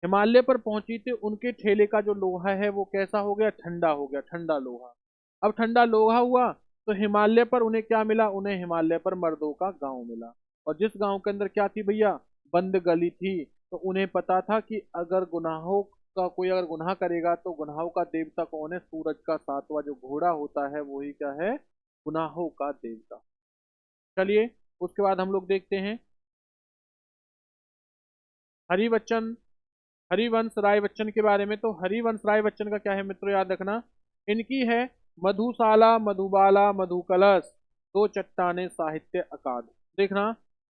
हिमालय पर पहुंची थी, उनके ठेले का जो लोहा है वो कैसा हो गया, ठंडा हो गया, ठंडा लोहा। अब ठंडा लोहा हुआ तो हिमालय पर उन्हें क्या मिला, उन्हें हिमालय पर मर्दों का गांव मिला। और जिस गांव के अंदर क्या थी भैया, बंद गली थी। तो उन्हें पता था कि अगर गुनाहों का कोई अगर गुनाह करेगा तो गुनाहों का देवता कौन है, सूरज का सातवां जो घोड़ा होता है वही क्या है, गुनाहों का देवता। चलिए उसके बाद हम लोग देखते हैं हरिवचन हरिवंश राय बच्चन के बारे में। तो हरिवंश राय बच्चन का क्या है मित्रों, याद रखना, इनकी है मधुशाला, मधुबाला, मधुकलश, दो चट्टाने साहित्य अकाद। देखना,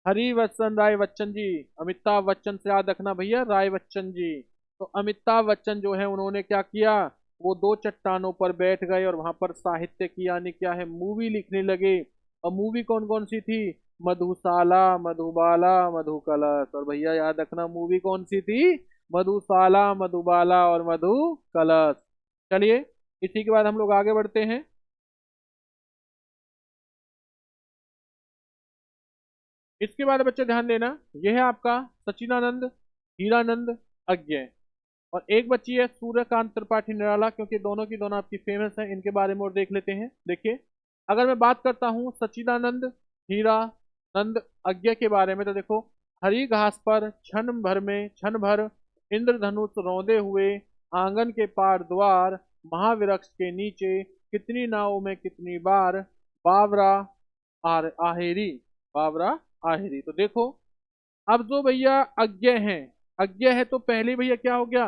हरिवंशन राय बच्चन जी, अमिताभ बच्चन से याद रखना भैया, राय बच्चन जी। तो अमिताभ बच्चन जो है उन्होंने क्या किया, वो दो चट्टानों पर बैठ गए और वहां पर साहित्य की यानी क्या है, मूवी लिखने लगे। और मूवी कौन कौन सी थी, मधुशाला, मधुबाला, मधुकलश। और भैया याद रखना मूवी कौन सी थी, मधुशाला, मधुबाला और मधु कलश। चलिए इसी के बाद हम लोग आगे बढ़ते हैं। इसके बाद बच्चे ध्यान देना, यह है आपका सचिदानंद, हीरानंद, अज्ञे। और एक बच्ची है सूर्यकांत त्रिपाठी निराला, क्योंकि दोनों की दोनों आपकी फेमस है, इनके बारे में और देख लेते हैं। देखिए अगर मैं बात करता हूँ सच्चिदानंद, हीरानंद, अज्ञे के बारे में, तो देखो, हरी घास पर क्षण भर इंद्रधनुष रौंदे हुए, आंगन के पार द्वार, महावृक्ष के नीचे, कितनी नावों में कितनी बार, बावरा आहेरी, बावरा आहेरी। तो देखो, अब जो भैया अज्ञ है, अज्ञ है तो पहले भैया क्या हो गया,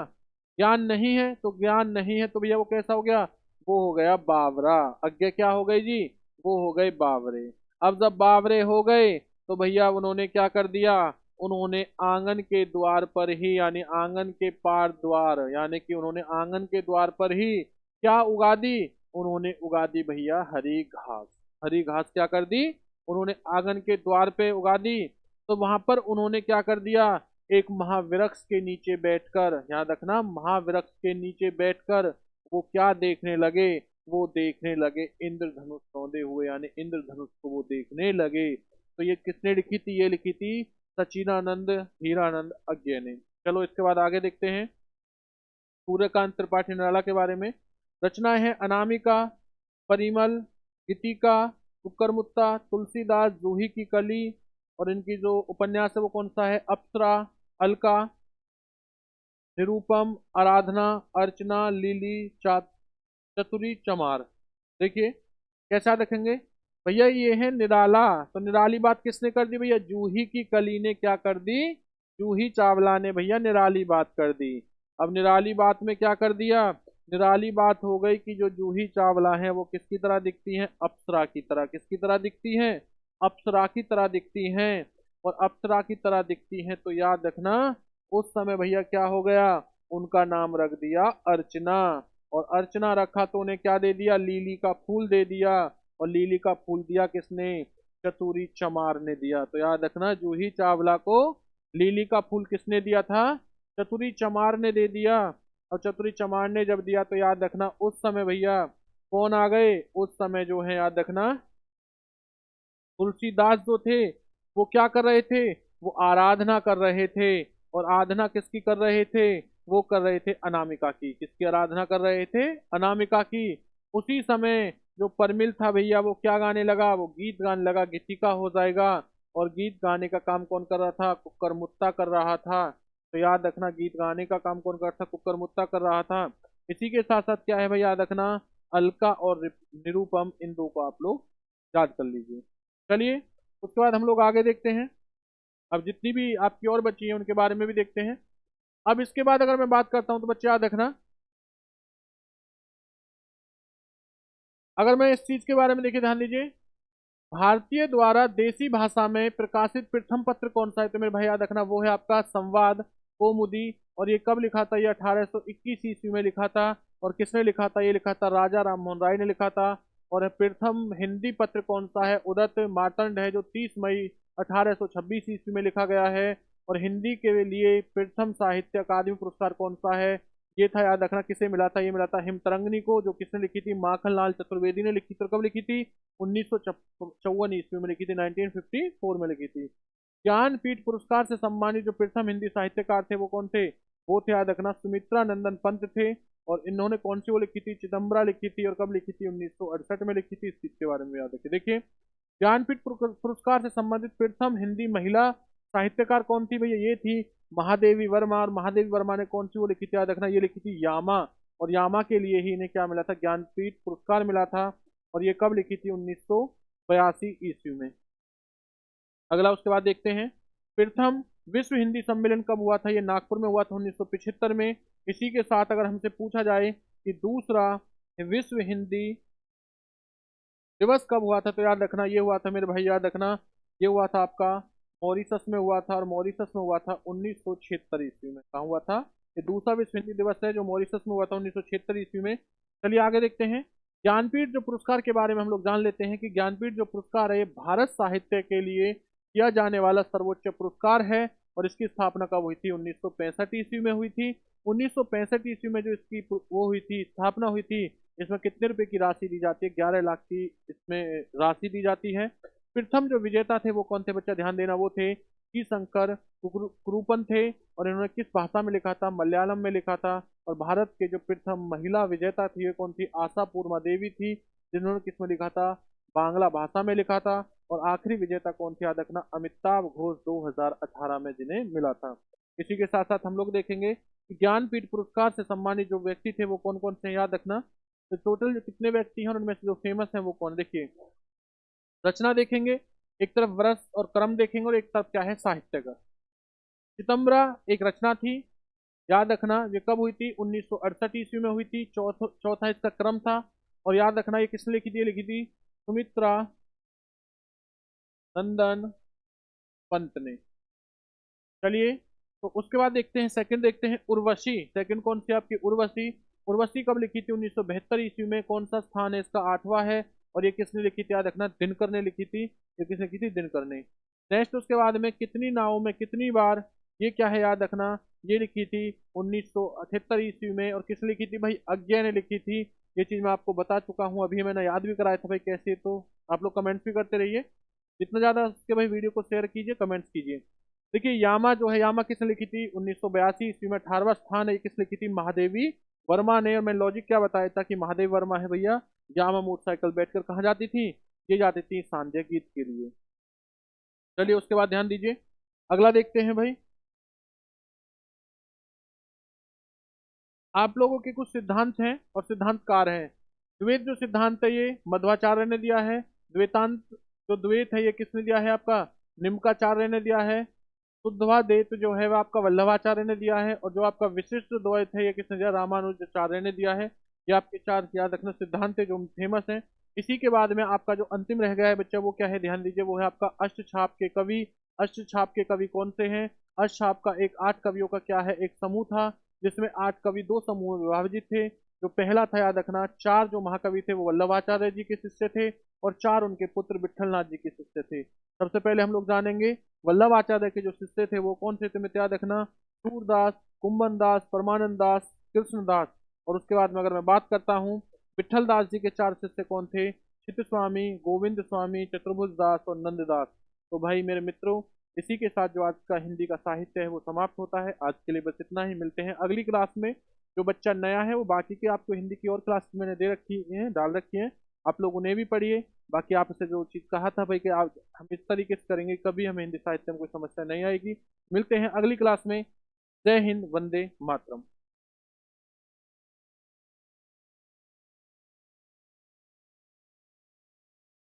ज्ञान नहीं है, तो ज्ञान नहीं है तो भैया वो कैसा हो गया, वो हो गया बावरा। अज्ञ क्या हो गई जी, वो हो गए बावरे। अब जब बावरे हो गए तो भैया उन्होंने क्या कर दिया, उन्होंने आंगन के द्वार पर ही, यानी आंगन के पार द्वार, यानी कि उन्होंने आंगन के द्वार पर ही क्या उगा दी, उन्होंने उगा दी भैया हरी घास। हरी घास क्या कर दी, उन्होंने आंगन के द्वार पे उगा दी। तो वहां पर उन्होंने क्या कर दिया, एक महावृक्ष के नीचे बैठकर, याद रखना, महावृक्ष के नीचे बैठकर वो क्या देखने लगे, वो देखने लगे इंद्रधनुष सौंदे हुए, यानी इंद्रधनुष को वो देखने लगे। तो ये किसने लिखी थी, ये लिखी थी सचिदानंद, हीरानंद, अज्ञे ने। चलो इसके बाद आगे देखते हैं सूर्यकांत त्रिपाठी निराला के बारे में। रचना है अनामिका, परिमल, गीतिका, कुक्करमुत्ता, तुलसीदास, जूही की कली। और इनकी जो उपन्यास है वो कौन सा है, अप्सरा, अलका, निरूपम, आराधना, अर्चना, लिली, चतुरी, चमार। देखिए कैसा देखेंगे भैया, ये है निराला। तो निराली बात किसने कर दी भैया, जूही की कली ने क्या कर दी, जूही चावला ने भैया निराली बात कर दी। अब निराली बात में क्या कर दिया, निराली बात हो गई कि जो जूही चावला है वो किसकी तरह दिखती हैं, अप्सरा की तरह। किसकी तरह दिखती हैं, अप्सरा की तरह दिखती हैं। और अप्सरा की तरह दिखती हैं तो याद रखना, उस समय भैया क्या हो गया, उनका नाम रख दिया अर्चना। और अर्चना रखा तो उन्हें क्या दे दिया, लीली का फूल दे दिया। और लीली का फूल दिया किसने, चतुरी चमार ने दिया। तो याद रखना, जूही चावला को लिली का फूल किसने दिया था, चतुरी चमार ने दे दिया। और चतुरी चमार ने जब दिया तो याद रखना उस समय भैया कौन आ गए, उस समय जो है याद रखना तुलसीदास जो थे वो क्या कर रहे थे, वो आराधना कर रहे थे। और आराधना किसकी कर रहे थे, वो कर रहे थे अनामिका की। किसकी आराधना कर रहे थे, अनामिका की। उसी समय जो परमिल था भैया वो क्या गाने लगा, वो गीत गाने लगा, गीतिका हो जाएगा। और गीत गाने का काम कौन कर रहा था, कुक्कर मुत्ता कर रहा था। तो याद रखना, गीत गाने का काम कौन कर रहा था, कुक्कर मुत्ता कर रहा था। इसी के साथ साथ क्या है भाई, याद रखना, अलका और निरूपम, इन दो को आप लोग याद कर लीजिए। चलिए उसके बाद हम लोग आगे देखते हैं। अब जितनी भी आपकी और बच्ची हैं उनके बारे में भी देखते हैं। अब इसके बाद अगर मैं बात करता हूं तो बच्चे याद रखना, अगर मैं इस चीज के बारे में देखिए ध्यान दीजिए, भारतीय द्वारा देसी भाषा में प्रकाशित प्रथम पत्र कौन सा है? तो मेरे भाई याद रखना वो है आपका संवाद कौमुदी। और ये कब लिखा था? ये 1821 ईस्वी में लिखा था। और किसने लिखा था? ये लिखा था राजा राम मोहन राय ने लिखा था। और प्रथम हिंदी पत्र कौन सा है? उदत मार्तंड है, जो 30 मई 1826 ईस्वी में लिखा गया है। और हिंदी के लिए प्रथम साहित्य अकादमी पुरस्कार कौन सा है? ये था, याद रखना किसे मिला था? ये मिला था हिमतरंगिणी को, जो किसने लिखी थी? माखनलाल चतुर्वेदी ने लिखी थी। और कब लिखी थी? 1954 ईस्वी में लिखी थी, 1954 में लिखी थी। ज्ञानपीठ पुरस्कार से सम्मानित जो प्रथम हिंदी साहित्यकार थे वो कौन थे? वो थे, याद रखना, सुमित्रा नंदन पंत थे। और इन्होंने कौन सी वो लिखी थी? चिदम्बरा लिखी थी। और कब लिखी थी? 1968 में लिखी थी। इस चीज के बारे में याद रखिए। देखिए, ज्ञानपीठ पुरस्कार से संबंधित प्रथम हिंदी महिला साहित्यकार कौन थी भैया? ये थी महादेवी वर्मा। और महादेवी वर्मा ने कौन सी वो लिखी थी? याद रखना, ये लिखी थी यामा। और यामा के लिए ही इन्हें क्या मिला था? ज्ञानपीठ पुरस्कार मिला था। और ये कब लिखी थी? 1982 ईस्वी में। अगला उसके बाद देखते हैं, प्रथम विश्व हिंदी सम्मेलन कब हुआ था? ये नागपुर में हुआ था 1975 में। इसी के साथ अगर हमसे पूछा जाए कि दूसरा विश्व हिंदी दिवस कब हुआ था, तो याद रखना ये हुआ था मेरे भाई, याद रखना ये हुआ था आपका मॉरिशस में हुआ था। और मॉरिशस में हुआ था 1976 ईस्वी में। कहाँ हुआ था? ये दूसरा विश्व हिंदी दिवस है जो मॉरिशस में हुआ था 1976 ईस्वी में। चलिए आगे देखते हैं, ज्ञानपीठ जो पुरस्कार के बारे में हम लोग जान लेते हैं कि ज्ञानपीठ जो पुरस्कार है ये भारत साहित्य के लिए किया जाने वाला सर्वोच्च पुरस्कार है। और इसकी स्थापना कब हुई थी? 1965 ईस्वी में हुई थी। 1965 ईस्वी में जो इसकी वो हुई थी, स्थापना हुई थी, इसमें कितने रुपए की राशि दी जाती है? 11 लाख की इसमें राशि दी जाती है। प्रथम जो विजेता थे वो कौन थे बच्चा? ध्यान देना, वो थे टी शंकर कुरुपन थे। और इन्होंने किस भाषा में लिखा था? मलयालम में लिखा था। और भारत के जो प्रथम महिला विजेता थी, ये कौन थी? आशा पूर्णा देवी थी, जिन्होंने किस में लिखा था? बांग्ला भाषा में लिखा था। और आखिरी विजेता कौन थे? याद रखना, अमिताभ घोष 2018 में जिन्हें मिला था। इसी के साथ साथ हम लोग देखेंगे कि ज्ञानपीठ पुरस्कार से सम्मानित जो व्यक्ति थे वो कौन कौन से हैं, याद रखना। तो टोटल कितने व्यक्ति हैं और उनमें से जो फेमस हैं वो कौन? देखिए, रचना देखेंगे, एक तरफ वर्ष और क्रम देखेंगे, और एक तरफ क्या है? साहित्य का। चिदम्बरा एक रचना थी, याद रखना ये कब हुई थी? 1968 ईस्वी में हुई थी। चौथा इसका क्रम था। और याद रखना ये किसने लिखी थी? ये लिखी थी सुमित्रा नंदन पंत ने। चलिए, तो उसके बाद देखते हैं, सेकंड देखते हैं उर्वशी। सेकंड कौन सी आपकी? उर्वशी। उर्वशी कब लिखी थी? 1972 ईस्वी में। कौन सा स्थान है इसका? 8वां है। और ये किसने लिखी थी? याद रखना, दिनकर ने लिखी थी। ये किसने की थी? दिनकर ने। नेक्स्ट उसके बाद में, कितनी नावों में कितनी बार, ये क्या है? याद रखना, ये लिखी थी 1978 ईस्वी में। और किसने लिखी थी भाई? अज्ञे ने लिखी थी। ये चीज मैं आपको बता चुका हूँ, अभी मैंने याद भी कराया था भाई कैसे। तो आप लोग कमेंट्स भी करते रहिए, जितना ज्यादा उसके भाई वीडियो को शेयर कीजिए, कमेंट्स कीजिए। देखिए, यामा जो है, यामा किसने लिखी थी? 1982 ईस्वी में। 18वां स्थान है, ये किस लिखी थी? महादेवी वर्मा ने। और मैं लॉजिक क्या बताया था कि महादेवी वर्मा है भैया, यामा मोटरसाइकिल बैठकर कहाँ जाती थी? ये जाती थी सांध्य गीत के लिए। चलिए उसके बाद ध्यान दीजिए, अगला देखते हैं भाई। आप लोगों के कुछ सिद्धांत हैं और सिद्धांतकार हैं। द्वैत जो सिद्धांत है ये मध्वाचार्य ने दिया है। द्वैतांत जो द्वैत है ये किसने दिया है? आपका निम्काचार्य ने दिया है। शुद्धवाद्वैत जो है वह आपका वल्लभाचार्य ने दिया है। और जो आपका विशिष्ट द्वैत है ये किसने दिया? रामानुजाचार्य ने दिया है। ये आपके चार याद रखना सिद्धांत है जो फेमस हैं। इसी के बाद में आपका जो अंतिम रह गया है बच्चा, वो क्या है? ध्यान दीजिए, वो है आपका अष्टछाप के कवि। अष्टछाप के कवि कौन से हैं? अष्टछाप का एक 8 कवियों का क्या है? एक समूह था, जिसमें 8 कवि 2 समूह में विभाजित थे। जो पहला था, याद रखना, 4 जो महाकवि थे वो वल्लभाचार्य जी के शिष्य थे। और 4 उनके पुत्र विट्ठलनाथ जी के शिष्य थे। सबसे पहले हम लोग जानेंगे वल्लभाचार्य के जो शिष्य थे वो कौन से थे, मित्र याद रखना। सूरदास, कुंभन दास, परमानंद दास, कृष्णदास। और उसके बाद में अगर मैं बात करता हूँ, विट्ठल दास जी के 4 शिष्य कौन थे? चित्त स्वामी, गोविंद स्वामी, चतुर्भुज दास और नंददास। तो भाई मेरे मित्रों, इसी के साथ जो आज का हिंदी का साहित्य है वो समाप्त होता है। आज के लिए बस इतना ही, मिलते हैं अगली क्लास में। जो बच्चा नया है वो बाकी के आपको हिंदी की और क्लास मैंने दे रखी है, डाल रखी है, आप लोग उन्हें भी पढ़िए। बाकी आपसे जो चीज़ कहा था भाई कि आप हम इस तरीके से करेंगे, कभी हमें हिंदी साहित्य में कोई समस्या नहीं आएगी। मिलते हैं अगली क्लास में। जय हिंद, वंदे मातरम।